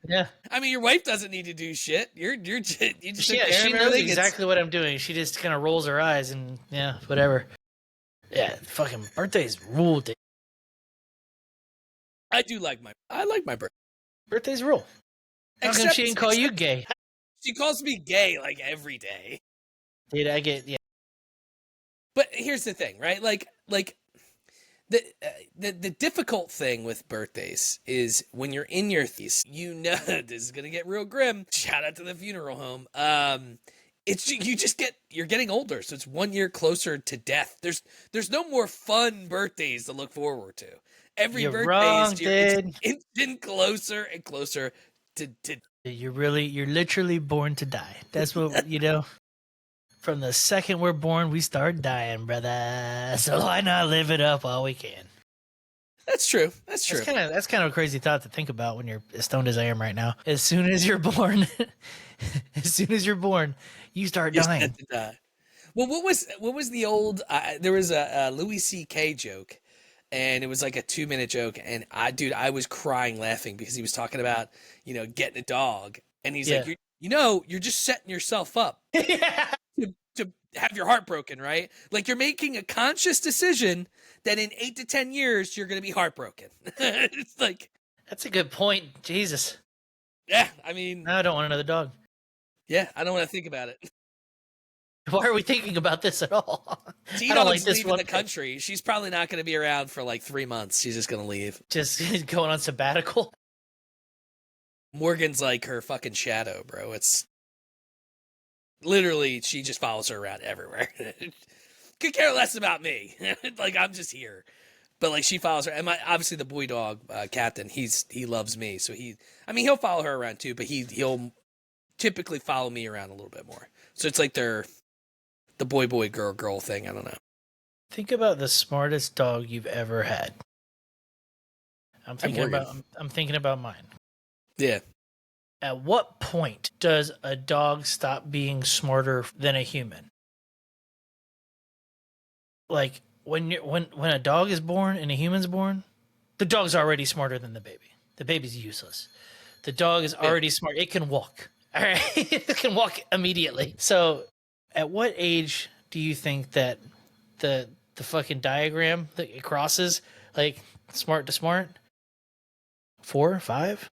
[SPEAKER 3] Yeah.
[SPEAKER 2] I mean, your wife doesn't need to do shit. You just take care
[SPEAKER 3] She
[SPEAKER 2] of
[SPEAKER 3] knows
[SPEAKER 2] everything.
[SPEAKER 3] exactly what I'm doing. She just kind of rolls her eyes and yeah, whatever. Yeah, fucking birthdays rule. Dude.
[SPEAKER 2] I like my birthday.
[SPEAKER 3] Birthdays rule. How come she didn't call you gay?
[SPEAKER 2] She calls me gay like every day.
[SPEAKER 3] Dude, I get yeah.
[SPEAKER 2] But here's the thing, right? Like the difficult thing with birthdays is when you're in your this is gonna get real grim. Shout out to the funeral home. You're getting older, so it's 1 year closer to death. There's no more fun birthdays to look forward to. Every
[SPEAKER 3] You're
[SPEAKER 2] birthday
[SPEAKER 3] wrong,
[SPEAKER 2] is
[SPEAKER 3] dude.
[SPEAKER 2] it's been closer and closer to
[SPEAKER 3] You're literally born to die. That's what From the second we're born, we start dying, brother. So why not live it up while we can?
[SPEAKER 2] That's true. That's true.
[SPEAKER 3] That's kind of a crazy thought to think about when you're as stoned as I am right now. As soon as you're born, you start dying.
[SPEAKER 2] Set to die. Well, what was the old? There was a Louis C.K. joke, and it was like a 2-minute joke, and I was crying laughing because he was talking about getting a dog, and he's like, you're just setting yourself up to have your heart broken, right? Like you're making a conscious decision that in 8 to 10 years you're going to be heartbroken. It's like
[SPEAKER 3] That's a good point. Jesus.
[SPEAKER 2] Yeah, I mean,
[SPEAKER 3] Now I don't want another dog.
[SPEAKER 2] yeah, I don't want to think about it.
[SPEAKER 3] Why are we thinking about this at all?
[SPEAKER 2] T-Dog's leaving the country. She's probably not going to be around for like 3 months. She's just going to leave.
[SPEAKER 3] Just going on sabbatical.
[SPEAKER 2] Morgan's like her fucking shadow, bro. It's literally, she just follows her around everywhere. Could care less about me. Like, I'm just here. But like, she follows her. And obviously the boy dog, Captain, he loves me. So he'll follow her around too, but he'll typically follow me around a little bit more. So it's like the boy, girl thing. I don't know.
[SPEAKER 3] Think about the smartest dog you've ever had. I'm thinking about mine.
[SPEAKER 2] Yeah.
[SPEAKER 3] At what point does a dog stop being smarter than a human? Like when a dog is born and a human's born, the dog's already smarter than the baby. The baby's useless. The dog is already smart. It can walk. All right, it can walk immediately. So, at what age do you think that the fucking diagram that it crosses, like smart to smart? 4, 5?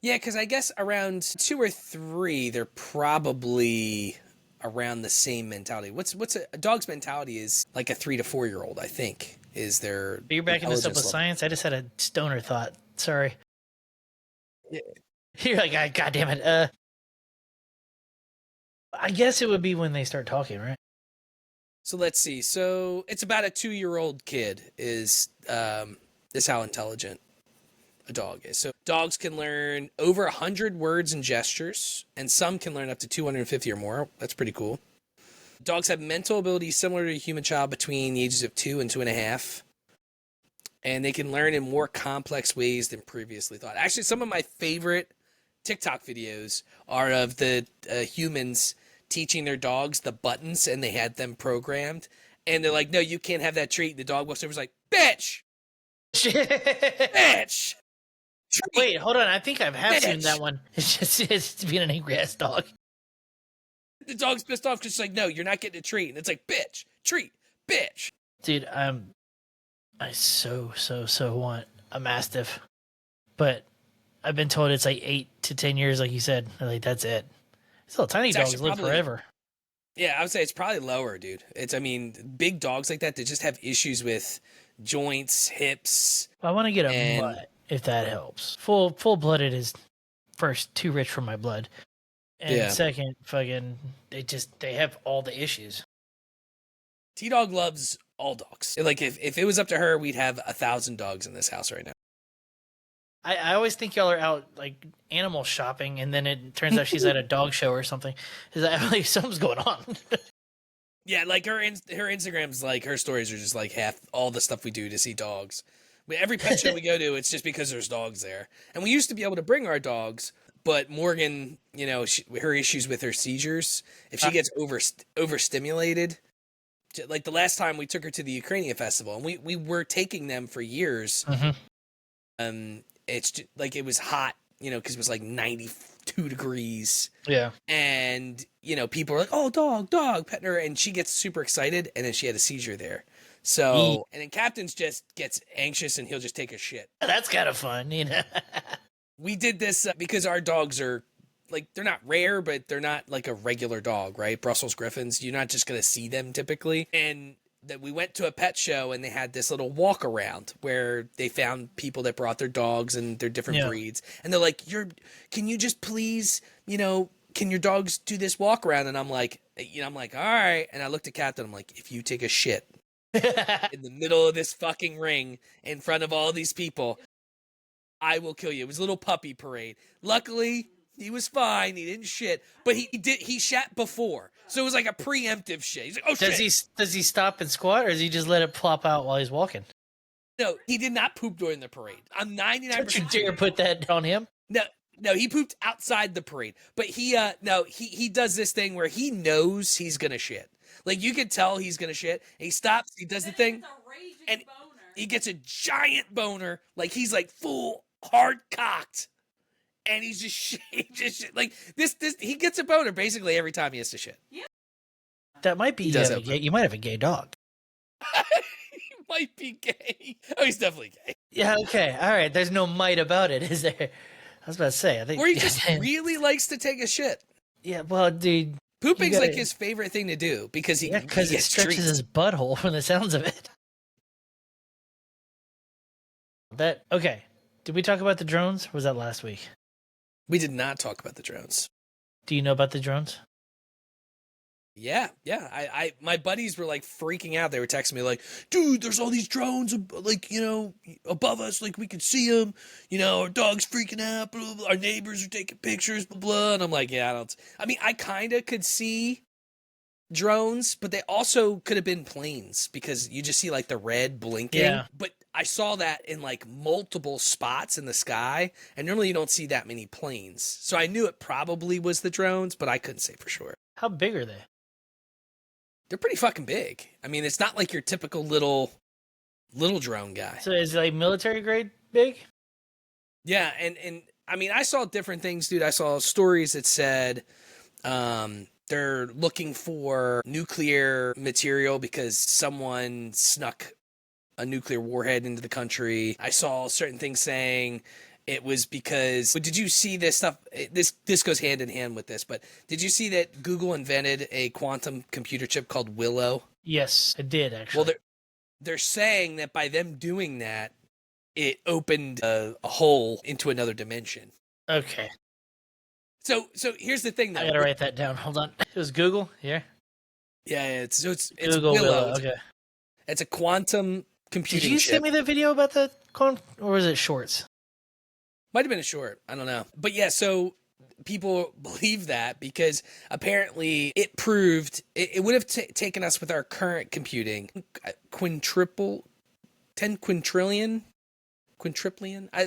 [SPEAKER 2] Yeah, because I guess around 2 or 3, they're probably around the same mentality. What's a dog's mentality is like a 3 to 4 year old, I think, is their.
[SPEAKER 3] You're backing this up with
[SPEAKER 2] level.
[SPEAKER 3] science. I just had a stoner thought. Sorry.
[SPEAKER 2] Yeah.
[SPEAKER 3] You're like, God damn it. I guess it would be when they start talking, right?
[SPEAKER 2] So let's see. So it's about a 2-year-old kid is how intelligent a dog is. So dogs can learn over 100 words and gestures, and some can learn up to 250 or more. That's pretty cool. Dogs have mental abilities similar to a human child between the ages of 2 and 2.5. And they can learn in more complex ways than previously thought. Actually, some of my favorite TikTok videos are of the humans teaching their dogs the buttons, and they had them programmed. And they're like, no, you can't have that treat. And the dog walks over and is like, bitch! Bitch! Treat.
[SPEAKER 3] Wait, hold on. I think I have seen that one. It's being an angry ass dog.
[SPEAKER 2] The dog's pissed off because she's like, no, you're not getting a treat. And it's like, bitch, treat, bitch.
[SPEAKER 3] Dude, I so want a Mastiff. But I've been told it's like 8 to 10 years, like you said. Like, that's it. These little tiny dogs live forever.
[SPEAKER 2] Yeah, I would say it's probably lower, dude. Big dogs like that, they just have issues with joints, hips.
[SPEAKER 3] I want to get a mutt, if that helps. Full-blooded is, first, too rich for my blood. And second, fucking, they have all the issues.
[SPEAKER 2] T-Dog loves all dogs. Like, if it was up to her, we'd have 1,000 dogs in this house right now.
[SPEAKER 3] I always think y'all are out, like, animal shopping, and then it turns out she's at a dog show or something. Is that like something's going on?
[SPEAKER 2] Yeah, like her Instagram's like, her stories are just like half all the stuff we do to see dogs. Every pet show we go to, it's just because there's dogs there. And we used to be able to bring our dogs, but Morgan, her issues with her seizures, if she gets overstimulated, like the last time we took her to the Ukrainian festival, and we were taking them for years.
[SPEAKER 3] Mm-hmm.
[SPEAKER 2] it's just, like it was hot, because it was like 92 degrees.
[SPEAKER 3] Yeah.
[SPEAKER 2] And, people are like, oh, dog, petting her. And she gets super excited. And then she had a seizure there. So, and then Captain's just gets anxious and he'll just take a shit.
[SPEAKER 3] That's kind of fun,
[SPEAKER 2] We did this because our dogs are like, they're not rare, but they're not like a regular dog, right? Brussels Griffins. You're not just going to see them typically. And that we went to a pet show and they had this little walk around where they found people that brought their dogs and their different breeds. And they're like, can you just please, can your dogs do this walk around? And I'm like, all right. And I looked at Captain. I'm like, if you take a shit in the middle of this fucking ring in front of all these people, I will kill you. It was a little puppy parade. Luckily, he was fine. He didn't shit, but he shat before. So it was like a preemptive shit. He's like, oh shit.
[SPEAKER 3] Does he stop and squat, or does he just let it plop out while he's walking?
[SPEAKER 2] No, he did not poop during the parade. I'm 99%.
[SPEAKER 3] Don't you dare put that on him.
[SPEAKER 2] No, he pooped outside the parade. But he does this thing where he knows he's gonna shit. Like you can tell he's gonna shit. And he stops. He does the thing, and he gets a giant boner. Like he's like full hard cocked. And he's just shit. Like this. He gets a boner basically every time he has to shit. Yeah.
[SPEAKER 3] That might be. You might have a gay dog.
[SPEAKER 2] He might be gay. Oh, he's definitely gay.
[SPEAKER 3] Yeah. Okay. All right. There's no might about it, is there? I was about to say. I think.
[SPEAKER 2] Or he just really likes to take a shit.
[SPEAKER 3] Yeah. Well, dude.
[SPEAKER 2] Pooping's like his favorite thing to do because he
[SPEAKER 3] it stretches his butthole from the sounds of it. Okay. Did we talk about the drones? Or was that last week?
[SPEAKER 2] We did not talk about the drones.
[SPEAKER 3] Do you know about the drones?
[SPEAKER 2] Yeah. My buddies were like freaking out. They were texting me like, dude, there's all these drones, like, above us, like we can see them, our dog's freaking out, blah, blah, blah. Our neighbors are taking pictures, blah, blah. And I'm like, yeah, I kind of could see drones, but they also could have been planes because you just see like the red blinking.
[SPEAKER 3] Yeah.
[SPEAKER 2] But I saw that in like multiple spots in the sky, and normally you don't see that many planes. So I knew it probably was the drones, but I couldn't say for sure.
[SPEAKER 3] How big are they?
[SPEAKER 2] They're pretty fucking big. I mean, it's not like your typical little drone guy.
[SPEAKER 3] So is it like military grade big?
[SPEAKER 2] Yeah, and I mean, I saw different things, dude. I saw stories that said they're looking for nuclear material because someone snuck a nuclear warhead into the country. I saw certain things saying it was because. But did you see this stuff? This goes hand in hand with this. But did you see that Google invented a quantum computer chip called Willow?
[SPEAKER 3] Yes, it did actually.
[SPEAKER 2] Well, they're saying that by them doing that, it opened a hole into another dimension.
[SPEAKER 3] Okay.
[SPEAKER 2] So here's the thing, though.
[SPEAKER 3] I gotta write that down. Hold on. It was Google. Yeah.
[SPEAKER 2] Yeah. It's
[SPEAKER 3] Google Willow. Okay.
[SPEAKER 2] It's a quantum computing.
[SPEAKER 3] Did you
[SPEAKER 2] chip.
[SPEAKER 3] send me the video about the or was it shorts?
[SPEAKER 2] Might have been a short. I don't know. But yeah, so people believe that because apparently it proved it would have taken us with our current computing 10 quintillion,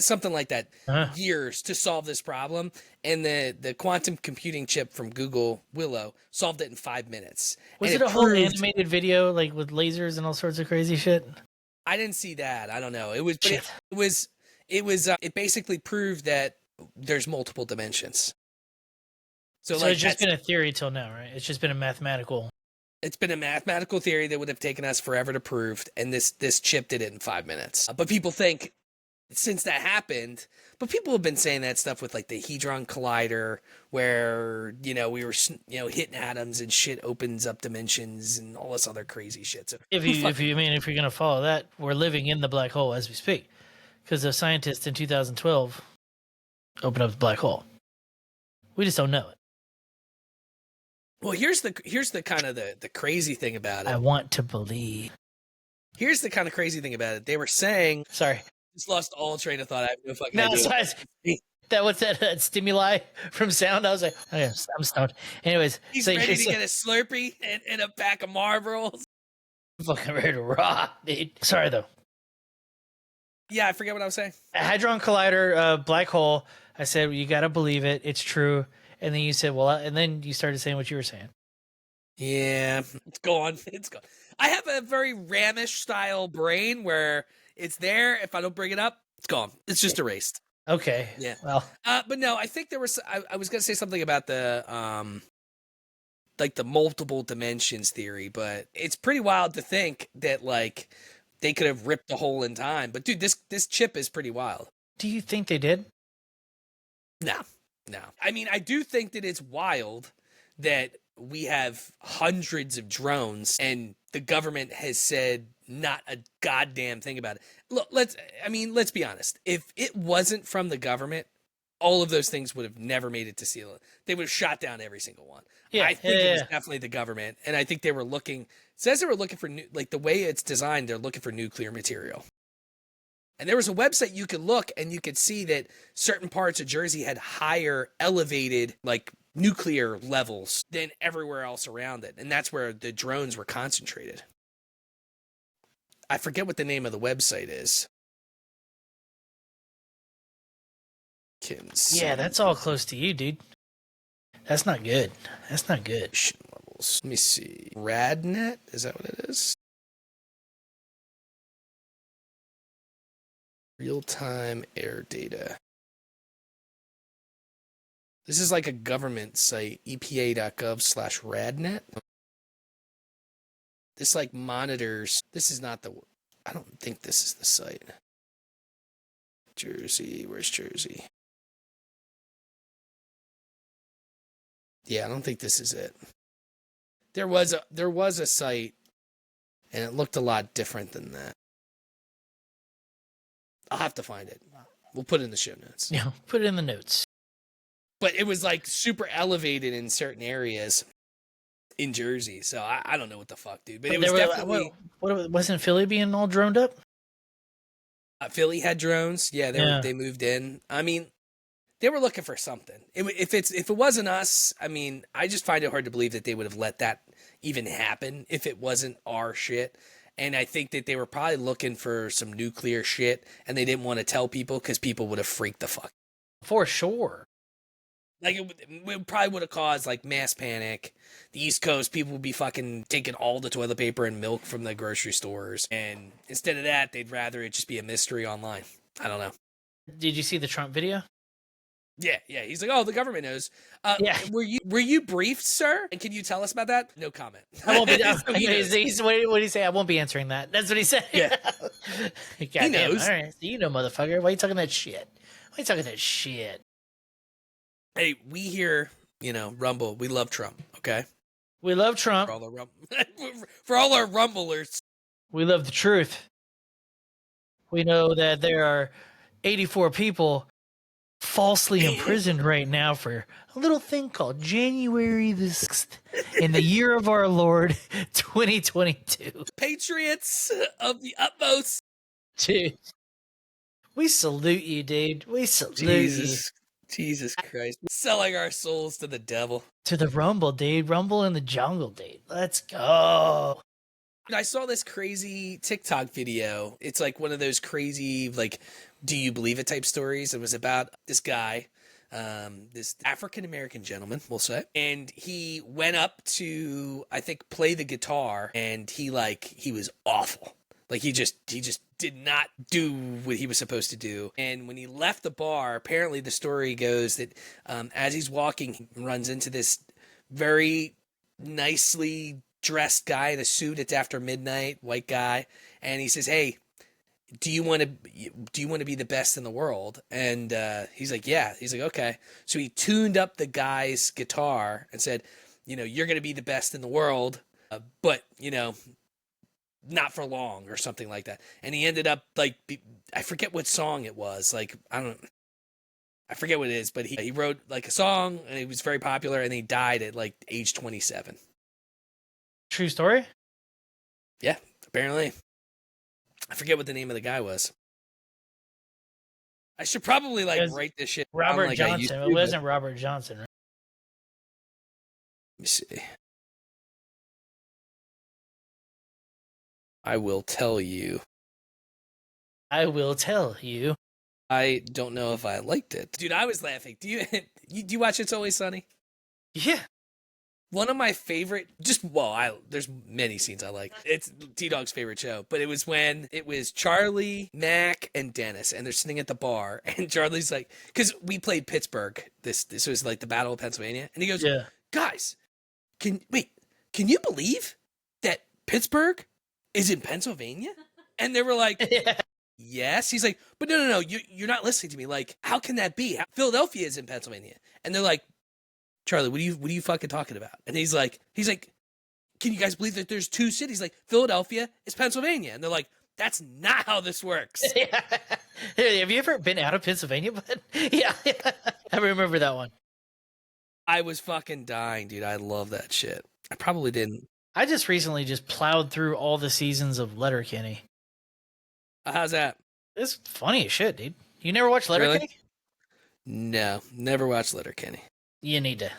[SPEAKER 2] something like that, years to solve this problem. And the quantum computing chip from Google Willow solved it in 5 minutes.
[SPEAKER 3] Was it a whole animated video like with lasers and all sorts of crazy shit?
[SPEAKER 2] I didn't see that. I don't know. It basically proved that there's multiple dimensions. So like
[SPEAKER 3] it's just been a theory till now, right? It's just been a mathematical.
[SPEAKER 2] It's been a mathematical theory that would have taken us forever to prove, and this chip did it in 5 minutes. But people think since that happened, but people have been saying that stuff with like the Hadron Collider, where we were hitting atoms and shit opens up dimensions and all this other crazy shit. So
[SPEAKER 3] if you're gonna follow that, we're living in the black hole as we speak, because the scientists in 2012 opened up the black hole. We just don't know it.
[SPEAKER 2] Well, here's the kind of the crazy thing about it.
[SPEAKER 3] I want to believe.
[SPEAKER 2] Here's the kind of crazy thing about it. They were saying,
[SPEAKER 3] sorry,
[SPEAKER 2] just lost all train of thought. I have no fucking
[SPEAKER 3] idea.
[SPEAKER 2] Sorry.
[SPEAKER 3] That was that stimuli from sound. I was like, oh, yeah, I'm stoned. Anyways,
[SPEAKER 2] he's ready to get a Slurpee and a pack of Marlboros.
[SPEAKER 3] I'm fucking ready to rock, dude. Sorry though.
[SPEAKER 2] Yeah, I forget what I was saying.
[SPEAKER 3] A Hadron Collider, black hole. I said, well, you got to believe it. It's true. And then you said, well, and then you started saying what you were saying.
[SPEAKER 2] Yeah, it's gone. It's gone. I have a very Ramish style brain where it's there. If I don't bring it up, it's gone. It's just erased.
[SPEAKER 3] Okay.
[SPEAKER 2] Yeah.
[SPEAKER 3] Well,
[SPEAKER 2] But no, I think there was. I was gonna say something about the like the multiple dimensions theory, but it's pretty wild to think that like they could have ripped a hole in time. But dude, this chip is pretty wild.
[SPEAKER 3] do you think they did?
[SPEAKER 2] No, no. I mean, I do think that it's wild that we have hundreds of drones and the government has said not a goddamn thing about it. Look, let's be honest. If it wasn't from the government, all of those things would have never made it to sea level. They would have shot down every single one.
[SPEAKER 3] Yeah,
[SPEAKER 2] I think it was
[SPEAKER 3] yeah.
[SPEAKER 2] definitely the government, and I think they were looking. It says they were looking for like the way it's designed. They're looking for nuclear material. And there was a website you could look and you could see that certain parts of Jersey had higher elevated like nuclear levels than everywhere else around it. And that's where the drones were concentrated. I forget what the name of the website is.
[SPEAKER 3] Yeah, that's all close to you, dude. That's not good. That's not good.
[SPEAKER 2] Levels. Let me see. Radnet? Is that what it is? Real-time air data. This is like a government site, epa.gov/radnet. This like monitors. This is not the. I don't think this is the site. Jersey, where's Jersey? Yeah, I don't think this is it. There was a site, and it looked a lot different than that. I'll have to find it. We'll put it in the show notes.
[SPEAKER 3] Yeah, put it in the notes.
[SPEAKER 2] But it was like super elevated in certain areas in Jersey. So I don't know what the fuck, dude. But it was definitely.
[SPEAKER 3] What wasn't Philly being all droned up?
[SPEAKER 2] Philly had drones. Yeah, they moved in. I mean, they were looking for something. If it wasn't us, I mean, I just find it hard to believe that they would have let that even happen if it wasn't our shit. And I think that they were probably looking for some nuclear shit, and they didn't want to tell people because people would have freaked the fuck.
[SPEAKER 3] For sure.
[SPEAKER 2] Like, it probably would have caused, like, mass panic. The East Coast, people would be fucking taking all the toilet paper and milk from the grocery stores. And instead of that, they'd rather it just be a mystery online. I don't know.
[SPEAKER 3] Did you see the Trump video?
[SPEAKER 2] Yeah. He's like, oh, the government knows.
[SPEAKER 3] Yeah.
[SPEAKER 2] Were you briefed, sir? And can you tell us about that? No comment.
[SPEAKER 3] I won't be.
[SPEAKER 2] So he knows.
[SPEAKER 3] What did he say? I won't be answering that. That's what he said.
[SPEAKER 2] Yeah.
[SPEAKER 3] He
[SPEAKER 2] knows.
[SPEAKER 3] All right. So you know, motherfucker. Why are you talking that shit? Why are you talking that shit?
[SPEAKER 2] Hey, we here, Rumble. We love Trump, okay?
[SPEAKER 3] We love Trump.
[SPEAKER 2] For all our Rumblers.
[SPEAKER 3] We love the truth. We know that there are 84 people falsely imprisoned right now for a little thing called January the 6th in the year of our Lord 2022.
[SPEAKER 2] Patriots of the utmost.
[SPEAKER 3] Dude, we salute you, dude. We salute you.
[SPEAKER 2] Jesus Christ. Selling our souls to the devil.
[SPEAKER 3] To the Rumble, dude. Rumble in the jungle, dude. Let's go.
[SPEAKER 2] I saw this crazy TikTok video. It's like one of those crazy, like, do you believe it type stories. It was about this guy, this African-American gentleman, we'll say. And he went up to, I think, play the guitar, and he was awful. Like, he just did not do what he was supposed to do. And when he left the bar, apparently the story goes that as he's walking, he runs into this very nicely dressed guy in a suit. It's after midnight, white guy. And he says, hey, do you want to be the best in the world? And he's like, yeah. He's like, okay. So he tuned up the guy's guitar and said, you're going to be the best in the world, but, not for long or something like that. And he ended up I forget what song it was. Like, I forget what it is, but he wrote like a song and it was very popular and he died at like age 27.
[SPEAKER 3] True story?
[SPEAKER 2] Yeah, apparently. I forget what the name of the guy was. I should probably write this shit down
[SPEAKER 3] Robert
[SPEAKER 2] like
[SPEAKER 3] Johnson. It wasn't Robert Johnson, right?
[SPEAKER 2] Let me see. I will tell you.
[SPEAKER 3] I will tell you.
[SPEAKER 2] I don't know if I liked it. Dude, I was laughing. Do you watch It's Always Sunny?
[SPEAKER 3] Yeah.
[SPEAKER 2] One of my favorite, there's many scenes I like. It's T-Dog's favorite show, but it was when it was Charlie, Mac, and Dennis, and they're sitting at the bar, and Charlie's like, because we played Pittsburgh, this was like the Battle of Pennsylvania, and he goes,
[SPEAKER 3] Yeah.
[SPEAKER 2] guys, can you believe that Pittsburgh is in Pennsylvania? And they were like, yes. He's like, but no, you're not listening to me. Like, how can that be? Philadelphia is in Pennsylvania. And they're like, Charlie, what are you fucking talking about? And he's like, can you guys believe that there's two cities? Like, Philadelphia is Pennsylvania. And they're like, that's not how this works.
[SPEAKER 3] Yeah. Have you ever been out of Pennsylvania? But yeah, I remember that one.
[SPEAKER 2] I was fucking dying, dude. I love that shit. I probably didn't.
[SPEAKER 3] I just recently plowed through all the seasons of Letterkenny.
[SPEAKER 2] How's that?
[SPEAKER 3] It's funny as shit, dude. You never watched Letterkenny?
[SPEAKER 2] Really? No, never watched Letterkenny.
[SPEAKER 3] You need to.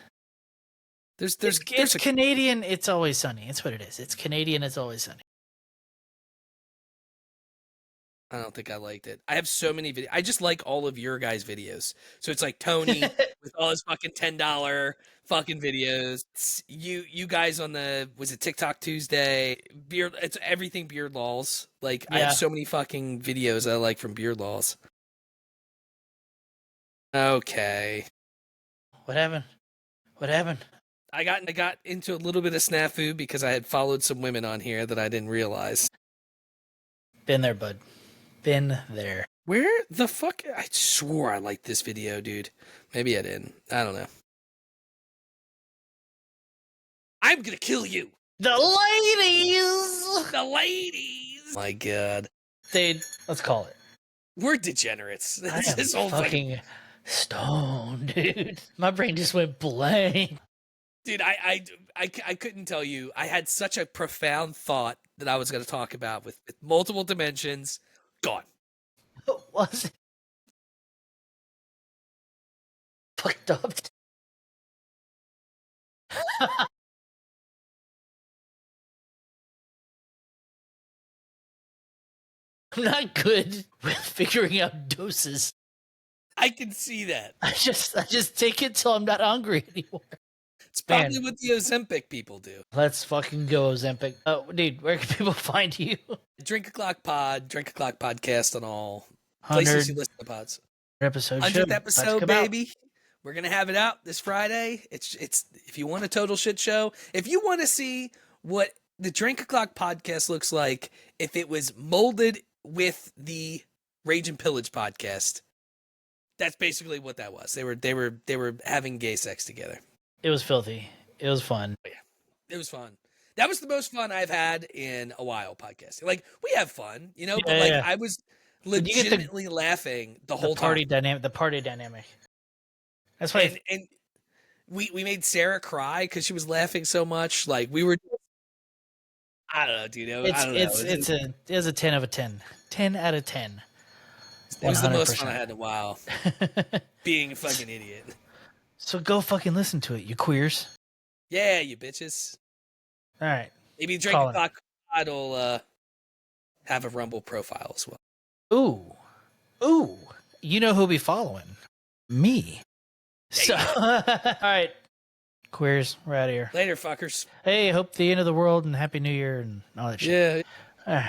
[SPEAKER 2] There's
[SPEAKER 3] Canadian. It's Always Sunny. It's what it is. It's Canadian. It's Always Sunny.
[SPEAKER 2] I don't think I liked it. I have so many videos. I just like all of your guys' videos. So it's like Tony with all his fucking $10 fucking videos. It's you guys on was it TikTok Tuesday? Beard. It's everything Beard Laws. Like I have so many fucking videos I like from Beard Laws. Okay.
[SPEAKER 3] What happened? What happened?
[SPEAKER 2] I got into a little bit of snafu because I had followed some women on here that I didn't realize.
[SPEAKER 3] Been there, bud. Been there.
[SPEAKER 2] Where the fuck? I swore I liked this video, dude. Maybe I didn't. I don't know. I'm gonna kill you.
[SPEAKER 3] The ladies!
[SPEAKER 2] The ladies! My God.
[SPEAKER 3] Dude, let's call it.
[SPEAKER 2] We're degenerates. This
[SPEAKER 3] I am
[SPEAKER 2] whole thing.
[SPEAKER 3] fucking stoned, dude. My brain just went blank.
[SPEAKER 2] Dude, I couldn't tell you. I had such a profound thought that I was going to talk about with multiple dimensions. Gone.
[SPEAKER 3] What was it? Fucked up. I'm not good with figuring out doses.
[SPEAKER 2] I can see that.
[SPEAKER 3] I just take it till I'm not hungry anymore.
[SPEAKER 2] It's probably what the Ozempic people do.
[SPEAKER 3] Let's fucking go, Ozempic. Oh, dude, where can people find you?
[SPEAKER 2] Drink O'Clock Pod, Drink O'Clock Podcast on all places you listen to pods.
[SPEAKER 3] Episode
[SPEAKER 2] 100th episode, baby. We're gonna have it out this Friday. It's if you want a total shit show, if you want to see what the Drink O'Clock Podcast looks like, if it was molded with the Rage and Pillage podcast, that's basically what that was. They were having gay sex together.
[SPEAKER 3] It was filthy. It was fun.
[SPEAKER 2] Oh, yeah, it was fun. That was the most fun I've had in a while podcasting. Like, we have fun, you know, but like I was legitimately laughing the whole
[SPEAKER 3] party
[SPEAKER 2] time.
[SPEAKER 3] The party dynamic. That's why.
[SPEAKER 2] And we made Sarah cry because she was laughing so much. Like, we were. I don't know, dude.
[SPEAKER 3] It was a 10 out of 10. 10 out of 10.
[SPEAKER 2] It was the most fun I had in a while. Being a fucking idiot.
[SPEAKER 3] So go fucking listen to it, you queers.
[SPEAKER 2] Yeah, you bitches.
[SPEAKER 3] All right.
[SPEAKER 2] Maybe Drink O'Clock will have a Rumble profile as well.
[SPEAKER 3] Ooh. You know who'll be following? Me. So, all right. Queers, we're out of here.
[SPEAKER 2] Later, fuckers.
[SPEAKER 3] Hey, hope the end of the world and Happy New Year and all that shit.
[SPEAKER 2] Yeah.
[SPEAKER 3] All right.